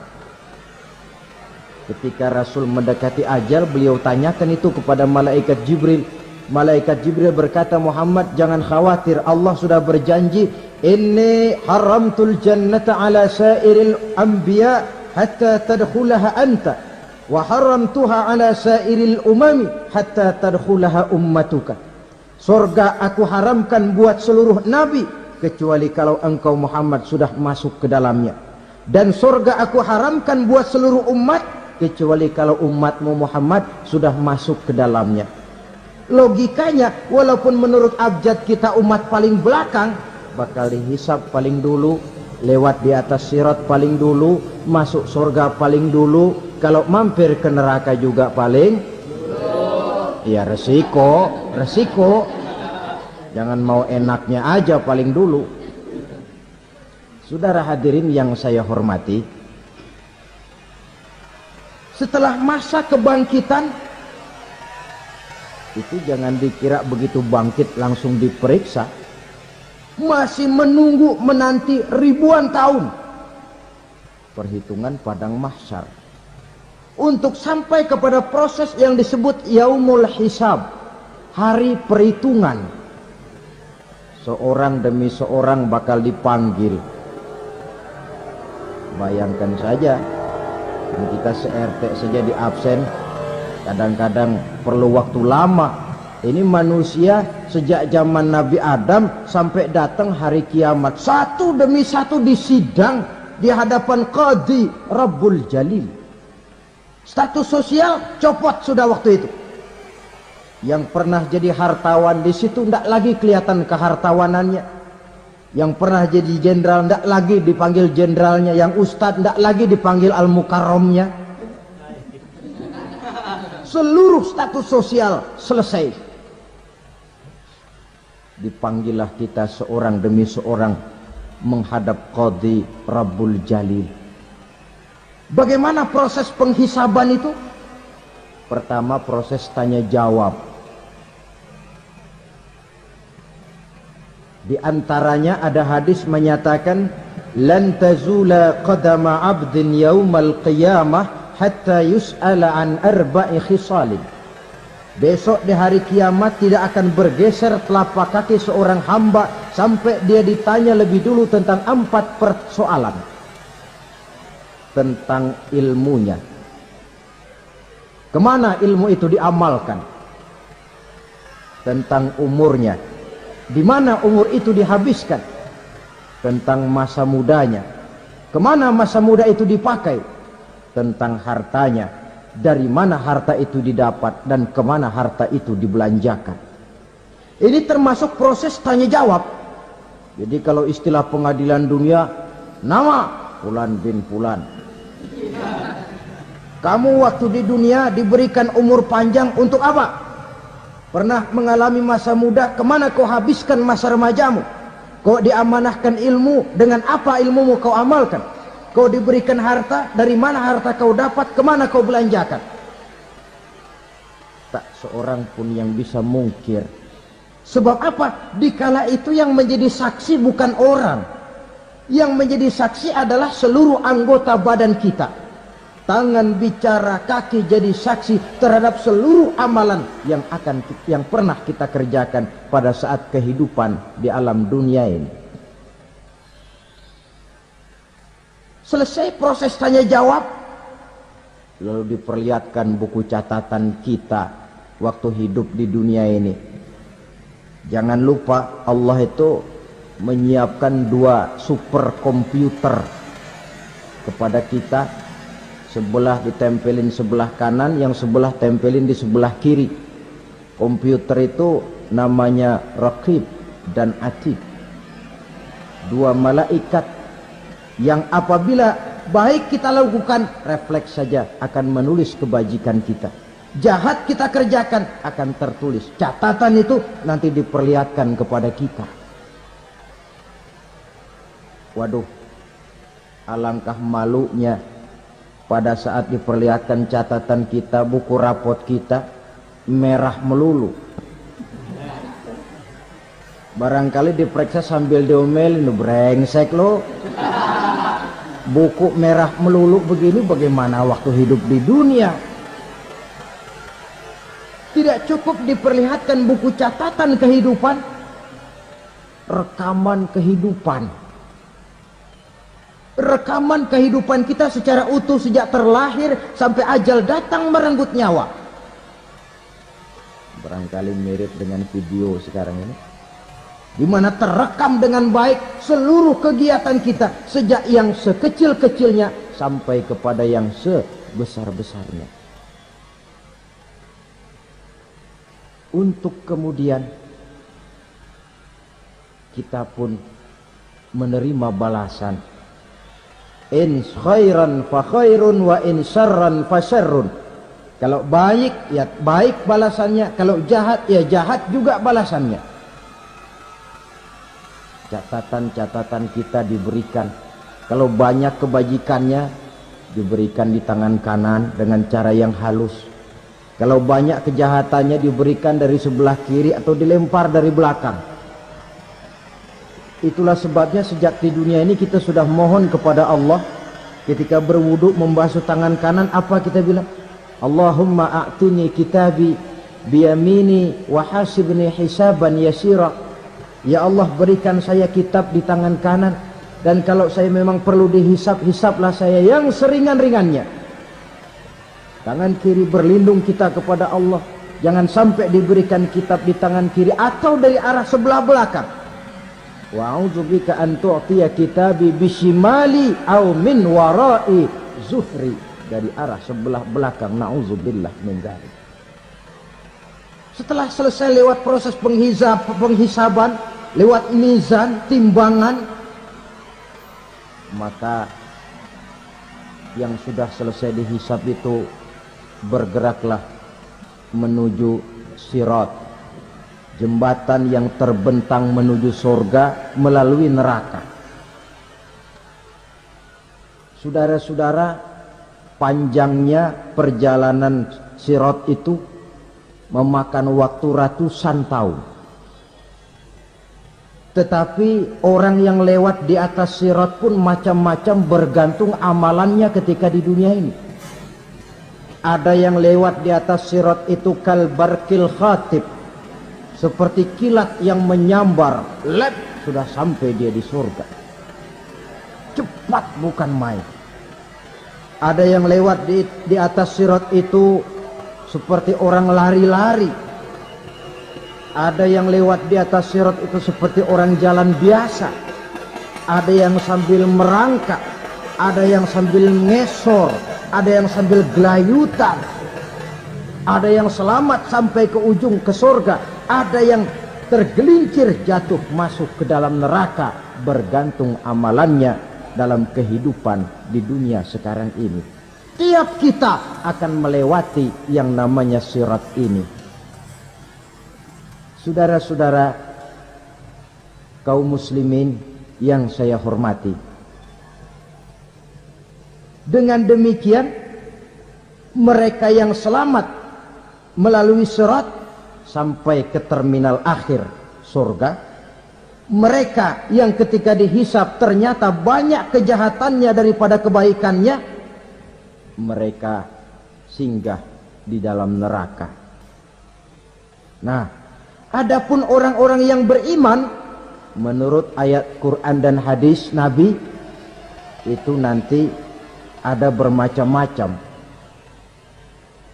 Ketika Rasul mendekati ajal, beliau tanyakan itu kepada malaikat Jibril. Malaikat Jibril berkata, Muhammad jangan khawatir, Allah sudah berjanji, inni haramtul jannata ala sairil anbiya hatta tadkhulaha anta wa haramtuha ala sairil umami hatta tadkhulaha ummatuka. Surga aku haramkan buat seluruh nabi kecuali kalau engkau Muhammad sudah masuk ke dalamnya, dan surga aku haramkan buat seluruh umat kecuali kalau umatmu Muhammad sudah masuk ke dalamnya. Logikanya, walaupun menurut abjad kita umat paling belakang, bakal dihisap paling dulu, lewat di atas sirat paling dulu, masuk surga paling dulu, kalau mampir ke neraka juga paling ya resiko. Jangan mau enaknya aja paling dulu. Saudara hadirin yang saya hormati, setelah masa kebangkitan itu jangan dikira begitu bangkit langsung diperiksa, masih menunggu menanti ribuan tahun perhitungan padang mahsyar untuk sampai kepada proses yang disebut yaumul hisab, hari perhitungan. Seorang demi seorang bakal dipanggil. Bayangkan saja, kita se-RT saja di absen, kadang-kadang perlu waktu lama. Ini manusia sejak zaman Nabi Adam sampai datang hari kiamat, satu demi satu disidang di hadapan Qadhi Rabbul Jalil. Status sosial copot sudah waktu itu. Yang pernah jadi hartawan di situ tidak lagi kelihatan kehartawanannya. Yang pernah jadi jenderal tidak lagi dipanggil jenderalnya. Yang ustadz tidak lagi dipanggil al-mukarramnya. Seluruh status sosial selesai. Dipanggillah kita seorang demi seorang menghadap Qadhi Rabbul Jalil. Bagaimana proses penghisaban itu? Pertama, proses tanya jawab. Di antaranya ada hadis menyatakan, lan tazula qadama 'abdin yaumal qiyamah hatta yus'ala an arba'i khisalin. Besok di hari kiamat tidak akan bergeser telapak kaki seorang hamba sampai dia ditanya lebih dulu tentang 4 persoalan. Tentang ilmunya, kemana ilmu itu diamalkan. Tentang umurnya, di mana umur itu dihabiskan. Tentang masa mudanya, kemana masa muda itu dipakai. Tentang hartanya, dari mana harta itu didapat dan kemana harta itu dibelanjakan. Ini termasuk proses tanya jawab. Jadi kalau istilah pengadilan dunia, nama Fulan bin Fulan. Kamu waktu di dunia diberikan umur panjang untuk apa? Pernah mengalami masa muda, kemana kau habiskan masa remajamu? Kau diamanahkan ilmu, dengan apa ilmumu kau amalkan? Kau diberikan harta, dari mana harta kau dapat, kemana kau belanjakan? Tak seorang pun yang bisa mungkir. Sebab apa? Dikala itu yang menjadi saksi bukan orang. Yang menjadi saksi adalah seluruh anggota badan kita. Tangan bicara, kaki jadi saksi terhadap seluruh amalan yang pernah kita kerjakan pada saat kehidupan di alam dunia ini. Selesai proses tanya jawab, lalu diperlihatkan buku catatan kita waktu hidup di dunia ini. Jangan lupa Allah itu menyiapkan 2 superkomputer kepada kita, sebelah ditempelin sebelah kanan, yang sebelah tempelin di sebelah kiri. Komputer itu namanya Raqib dan Atid, 2 malaikat yang apabila baik kita lakukan, refleks saja akan menulis kebajikan kita. Jahat kita kerjakan, akan tertulis. Catatan itu nanti diperlihatkan kepada kita. Waduh, alangkah malunya pada saat diperlihatkan catatan kita, buku rapot kita merah melulu. Barangkali diperiksa sambil diomelin, brengsek lo. Buku merah melulu begini, bagaimana waktu hidup di dunia? Tidak cukup diperlihatkan buku catatan kehidupan, rekaman kehidupan. Rekaman kehidupan kita secara utuh sejak terlahir sampai ajal datang merenggut nyawa. Barangkali mirip dengan video sekarang ini, di mana terekam dengan baik seluruh kegiatan kita, sejak yang sekecil-kecilnya sampai kepada yang sebesar-besarnya. Untuk kemudian kita pun menerima balasan. In khairan fa khairun wa in syarran fa syarrun. Kalau baik ya baik balasannya, kalau jahat ya jahat juga balasannya. Catatan-catatan kita diberikan. Kalau banyak kebajikannya, diberikan di tangan kanan dengan cara yang halus. Kalau banyak kejahatannya, diberikan dari sebelah kiri atau dilempar dari belakang. Itulah sebabnya sejak di dunia ini kita sudah mohon kepada Allah. Ketika berwudu membasuh tangan kanan, apa kita bilang? Allahumma a'tini kitabi biyamini wa hasibni hisaban yasira. Ya Allah, berikan saya kitab di tangan kanan, dan kalau saya memang perlu dihisap, hisaplah saya yang seringan-ringannya. Tangan kiri berlindung kita kepada Allah, jangan sampai diberikan kitab di tangan kiri atau dari arah sebelah belakang. Wa a'udzubika an tu'tiya kitabi bishimali aw min wara'i zuhri, dari arah sebelah belakang. Na'udzubillah min dzalik. Setelah selesai lewat proses penghisaban, lewat mizan, timbangan, maka yang sudah selesai dihisab itu bergeraklah menuju sirat, jembatan yang terbentang menuju surga melalui neraka. Saudara-saudara, panjangnya perjalanan sirat itu memakan waktu ratusan tahun. Tetapi orang yang lewat di atas sirat pun macam-macam, bergantung amalannya ketika di dunia ini. Ada yang lewat di atas sirat itu kalbarkil khatib, seperti kilat yang menyambar, lep, sudah sampai dia di surga. Cepat bukan main. Ada yang lewat di atas sirat itu seperti orang lari-lari. Ada yang lewat di atas sirat itu seperti orang jalan biasa. Ada yang sambil merangkak, ada yang sambil ngesor, ada yang sambil gelayutan, ada yang selamat sampai ke ujung ke surga, ada yang tergelincir jatuh masuk ke dalam neraka, bergantung amalannya dalam kehidupan di dunia sekarang ini. Tiap kita akan melewati yang namanya sirat ini. Saudara-saudara kaum muslimin yang saya hormati, dengan demikian mereka yang selamat melalui sirat sampai ke terminal akhir surga, mereka yang ketika dihisab ternyata banyak kejahatannya daripada kebaikannya, mereka singgah di dalam neraka. Nah, adapun orang-orang yang beriman menurut ayat Quran dan hadis Nabi itu nanti ada bermacam-macam.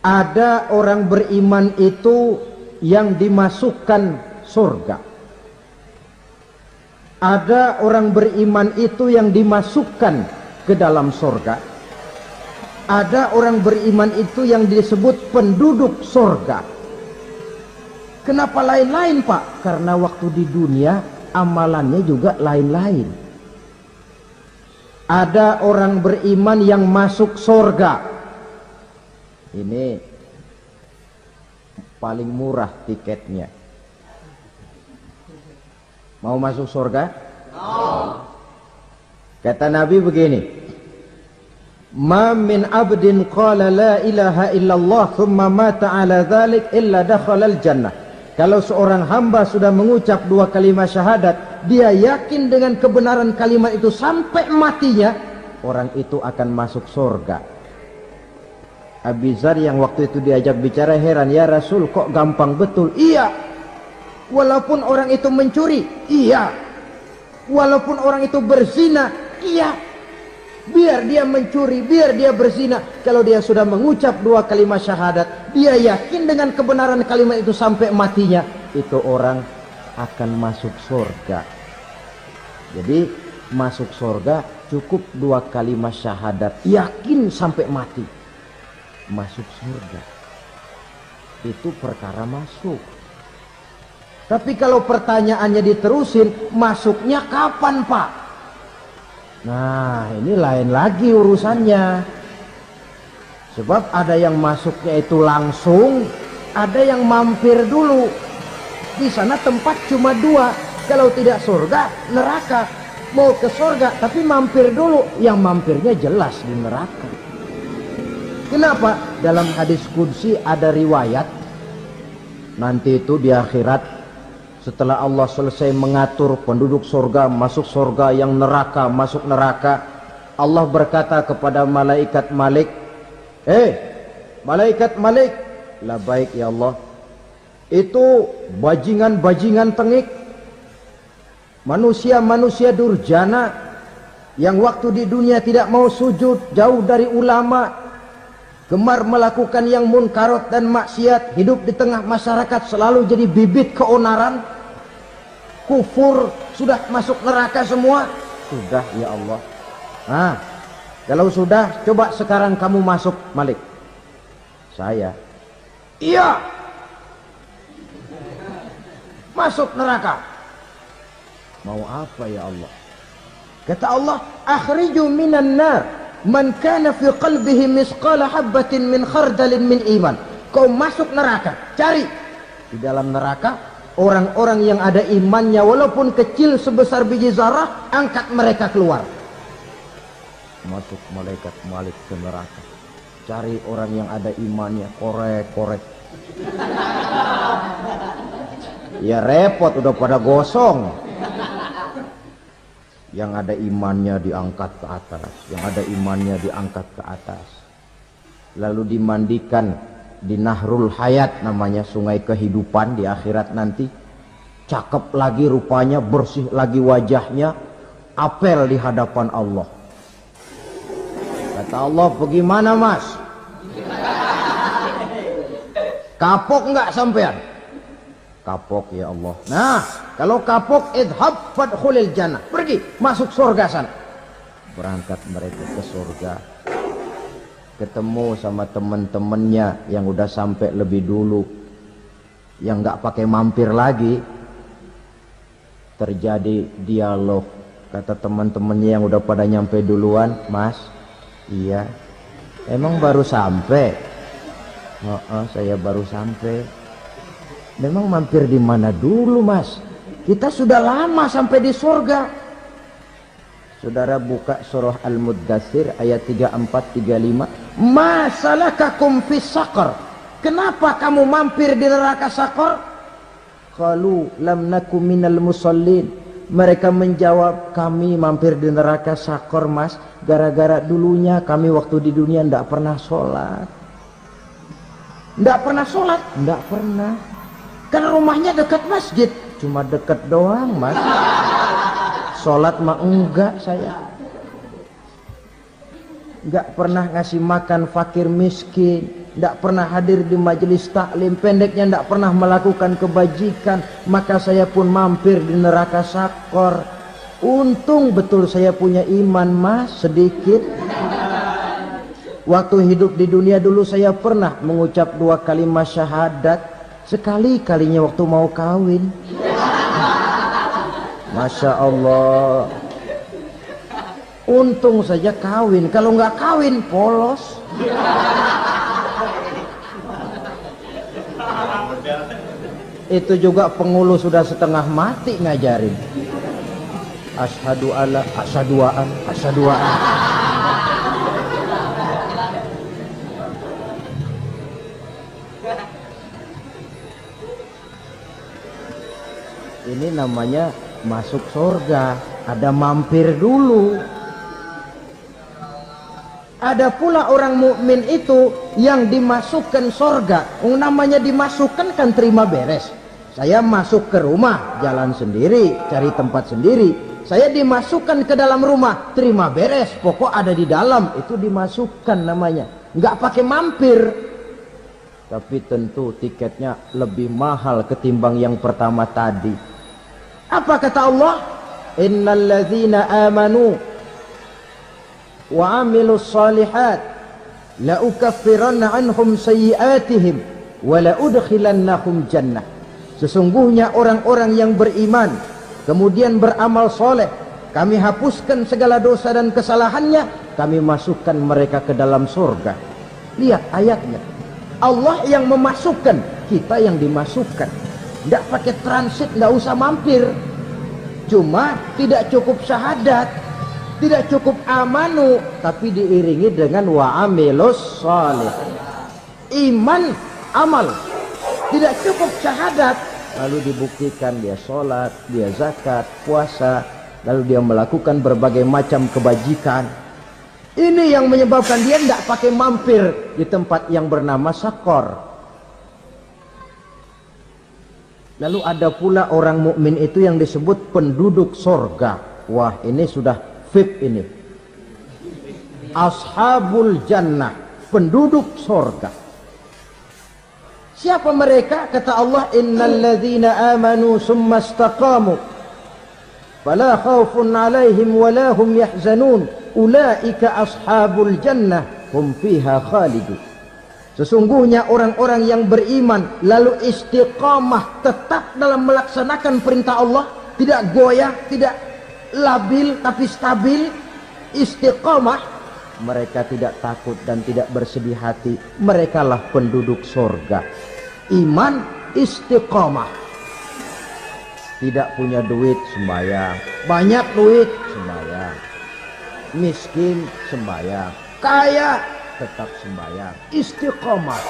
Ada orang beriman itu yang dimasukkan surga. Ada orang beriman itu yang dimasukkan ke dalam surga. Ada orang beriman itu yang disebut penduduk surga. Kenapa lain-lain, Pak? Karena waktu di dunia amalannya juga lain-lain. Ada orang beriman yang masuk surga. Ini paling murah tiketnya. Mau masuk surga? Kata Nabi begini, ma min abdin qala la ilaha illallah thumma mata ala dhalik illa dakhala al-jannah. Kalau seorang hamba sudah mengucap dua kalimat syahadat, dia yakin dengan kebenaran kalimat itu sampai matinya, orang itu akan masuk surga. Abi Dzar yang waktu itu diajak bicara heran, ya Rasul kok gampang betul? Iya. Walaupun orang itu mencuri, iya. Walaupun orang itu berzina, iya. Biar dia mencuri, biar dia berzina, kalau dia sudah mengucap dua kalimat syahadat, dia yakin dengan kebenaran kalimat itu sampai matinya, itu orang akan masuk surga. Jadi masuk surga cukup dua kalimat syahadat, yakin sampai mati, masuk surga. Itu perkara masuk. Tapi kalau pertanyaannya diterusin, masuknya kapan, Pak? Nah, ini lain lagi urusannya. Sebab ada yang masuknya itu langsung, ada yang mampir dulu. Di sana tempat cuma dua, kalau tidak surga, neraka. Mau ke surga tapi mampir dulu, yang mampirnya jelas di neraka. Kenapa? Dalam hadis qudsi ada riwayat, nanti itu di akhirat, setelah Allah selesai mengatur penduduk surga masuk surga, yang neraka masuk neraka, Allah berkata kepada malaikat Malik, malaikat Malik, labaik ya Allah, itu bajingan-bajingan tengik, manusia-manusia durjana yang waktu di dunia tidak mau sujud, jauh dari ulama, gemar melakukan yang munkarat dan maksiat, hidup di tengah masyarakat selalu jadi bibit keonaran, kufur, sudah masuk neraka semua. Sudah ya Allah. Nah, kalau sudah, coba sekarang kamu masuk, Malik. Saya, iya, masuk neraka. Mau apa ya Allah? Kata Allah, akhriju minan nar man kana fi qalbihi misqala habbatin min khardalin min iman. Kau masuk neraka, cari di dalam neraka orang-orang yang ada imannya walaupun kecil sebesar biji zarah, angkat mereka keluar. Masuk malaikat Malik ke neraka, cari orang yang ada imannya, korek-korek. Ya repot, udah pada gosong. Yang ada imannya diangkat ke atas, yang ada imannya diangkat ke atas, lalu dimandikan di Nahrul Hayat, namanya sungai kehidupan di akhirat nanti. Cakep lagi rupanya, bersih lagi wajahnya, apel di hadapan Allah. Kata Allah, bagaimana mas? Kapok nggak sampean? Kapok ya Allah. Nah, kalau kapok, idhab fadkhulil jannah, pergi masuk surga sana. Berangkat mereka ke surga. ketemu sama temen-temennya yang udah sampai lebih dulu, yang nggak pakai mampir lagi. Terjadi dialog, kata teman-temannya yang udah pada nyampe duluan, Mas, iya, emang baru sampai? Oh, saya baru sampai. Memang mampir di mana dulu, Mas? Kita sudah lama sampai di surga. Saudara buka surah Al-Muddatsir ayat 34-35. Masalakakum fis saqar? Kenapa kamu mampir di neraka Saqar? Qalu lam naku minal musallin. Mereka menjawab, kami mampir di neraka Saqar, Mas, gara-gara dulunya kami waktu di dunia ndak pernah sholat. Ndak pernah sholat? Ndak pernah. Kan rumahnya dekat masjid, cuma dekat doang, Mas. Sholat mah enggak saya. Enggak pernah ngasih makan fakir miskin, enggak pernah hadir di majelis taklim, pendeknya enggak pernah melakukan kebajikan. Maka saya pun mampir di neraka Saqar. Untung betul saya punya iman, Mas, sedikit. Waktu hidup di dunia dulu saya pernah mengucap 2 kalimat syahadat, sekali-kalinya waktu mau kawin. Masya Allah. Untung saja kawin, kalau nggak kawin polos. Itu juga pengulu sudah setengah mati ngajarin. Asyhadu alla asyaduaan asyaduaan. Ini namanya masuk surga, ada mampir dulu. Ada pula orang mukmin itu yang dimasukkan surga. Namanya dimasukkan kan terima beres. Saya masuk ke rumah, jalan sendiri, cari tempat sendiri. Saya dimasukkan ke dalam rumah, terima beres, pokok ada di dalam, itu dimasukkan namanya. Nggak pakai mampir. Tapi tentu tiketnya lebih mahal ketimbang yang pertama tadi. Apa kata Allah? Innal ladzina amanu wa amilus salihat la ukaffiranna anhum sayyi'atihim wa la udkhilannahum jannah. Sesungguhnya orang-orang yang beriman kemudian beramal soleh, kami hapuskan segala dosa dan kesalahannya, kami masukkan mereka ke dalam surga. Lihat ayatnya, Allah yang memasukkan, kita yang dimasukkan. Tidak pakai transit, tidak usah mampir. Cuma tidak cukup syahadat, tidak cukup amanu, tapi diiringi dengan wa amilus salih. Iman, amal. Tidak cukup syahadat, lalu dibuktikan dia sholat, dia zakat, puasa, lalu dia melakukan berbagai macam kebajikan. Ini yang menyebabkan dia tidak pakai mampir di tempat yang bernama Saqar. Lalu ada pula orang mukmin itu yang disebut penduduk sorga. Wah, ini sudah VIP ini. Ashabul jannah, penduduk sorga. Siapa mereka? Kata Allah, innal ladzina amanu summa istaqamu fala khaufun alaihim wala hum yahzanun ulaika ashabul jannah hum fiha khalidun. Sesungguhnya orang-orang yang beriman lalu istiqamah, tetap dalam melaksanakan perintah Allah, tidak goyah, tidak labil tapi stabil, istiqamah, mereka tidak takut dan tidak bersedih hati. Merekalah penduduk surga. Iman, istiqamah. Tidak punya duit, sembahyang. Banyak duit, sembahyang. Miskin, sembahyang. Kaya, tetap sembahyang. Istiqamah.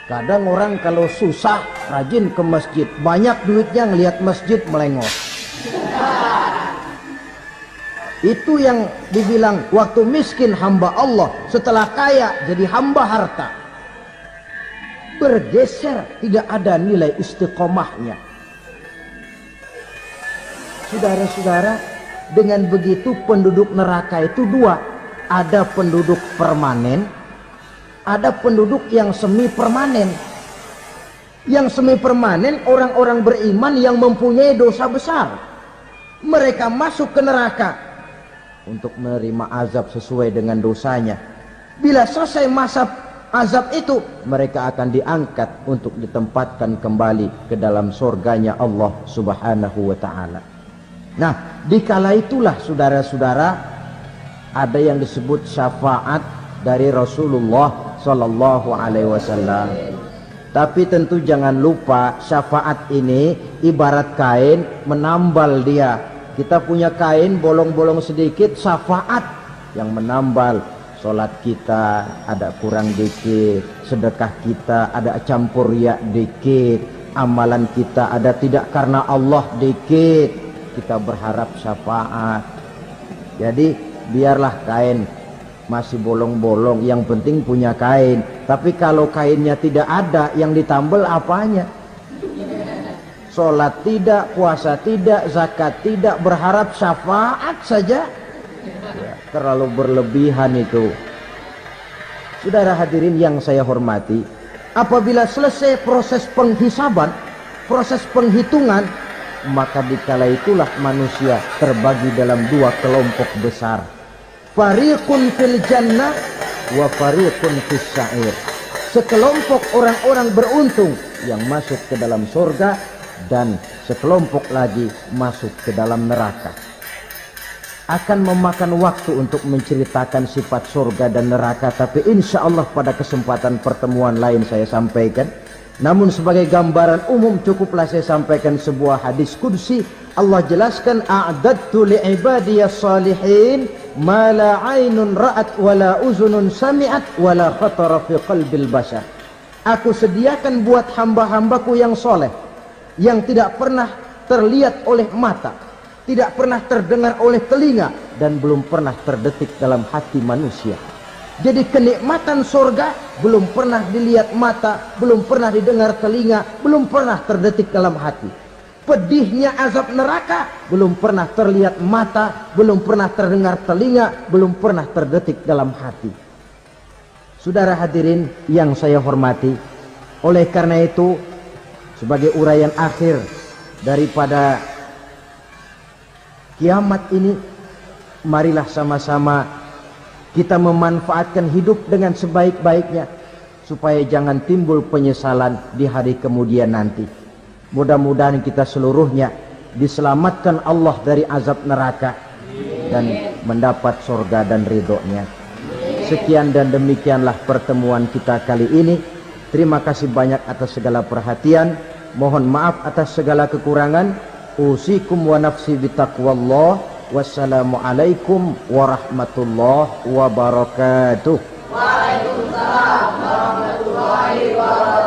Kadang orang kalau susah rajin ke masjid, banyak duitnya ngelihat masjid melengos. Itu yang dibilang waktu miskin hamba Allah, setelah kaya jadi hamba harta. Bergeser, tidak ada nilai istiqomahnya. Saudara-saudara, dengan begitu penduduk neraka itu dua. Ada penduduk permanen, ada penduduk yang semi permanen. Yang semi permanen orang-orang beriman yang mempunyai dosa besar. Mereka masuk ke neraka untuk menerima azab sesuai dengan dosanya. Bila selesai masa azab itu, mereka akan diangkat untuk ditempatkan kembali ke dalam surganya Allah Subhanahu wa ta'ala. Nah, dikala itulah saudara-saudara, ada yang disebut syafaat dari Rasulullah sallallahu alaihi wasallam. Tapi tentu jangan lupa, syafaat ini ibarat kain menambal dia. Kita punya kain bolong-bolong sedikit, syafaat yang menambal. Sholat kita ada kurang dikit, sedekah kita ada campur riak dikit, amalan kita ada tidak karena Allah dikit, kita berharap syafaat. Jadi biarlah kain masih bolong-bolong, yang penting punya kain. Tapi kalau kainnya tidak ada, yang ditambal apanya? Sholat tidak, puasa tidak, zakat tidak, berharap syafaat saja. Ya, terlalu berlebihan itu. Saudara hadirin yang saya hormati, apabila selesai proses penghisaban, proses penghitungan, maka dikala itulah manusia terbagi dalam dua kelompok besar. Fariqun fil jannah wa fariqun fis sa'ir. Sekelompok orang-orang beruntung yang masuk ke dalam surga, dan sekelompok lagi masuk ke dalam neraka. Akan memakan waktu untuk menceritakan sifat surga dan neraka, tapi insya Allah pada kesempatan pertemuan lain saya sampaikan. Namun sebagai gambaran umum cukuplah saya sampaikan sebuah hadis qudsi. Allah jelaskan, a'dadtu li'ibadiyas salihin ma la aynun ra'at wa la uzunun sami'at wa la khatara fi qalbil bashar. Aku sediakan buat hamba-hambaku yang soleh, yang tidak pernah terlihat oleh mata, tidak pernah terdengar oleh telinga, dan belum pernah terdetik dalam hati manusia. Jadi kenikmatan surga belum pernah dilihat mata, belum pernah didengar telinga, belum pernah terdetik dalam hati. Pedihnya azab neraka belum pernah terlihat mata, belum pernah terdengar telinga, belum pernah terdetik dalam hati. Saudara hadirin yang saya hormati, oleh karena itu sebagai uraian akhir daripada kiamat ini, marilah sama-sama kita memanfaatkan hidup dengan sebaik-baiknya, supaya jangan timbul penyesalan di hari kemudian nanti. Mudah-mudahan kita seluruhnya diselamatkan Allah dari azab neraka dan mendapat surga dan ridhonya. Sekian dan demikianlah pertemuan kita kali ini. Terima kasih banyak atas segala perhatian. Mohon maaf atas segala kekurangan. Usikum wa nafsi bitaqwallah. Wassalamualaikum warahmatullahi wabarakatuh. Waalaikumsalam warahmatullahi wabarakatuh.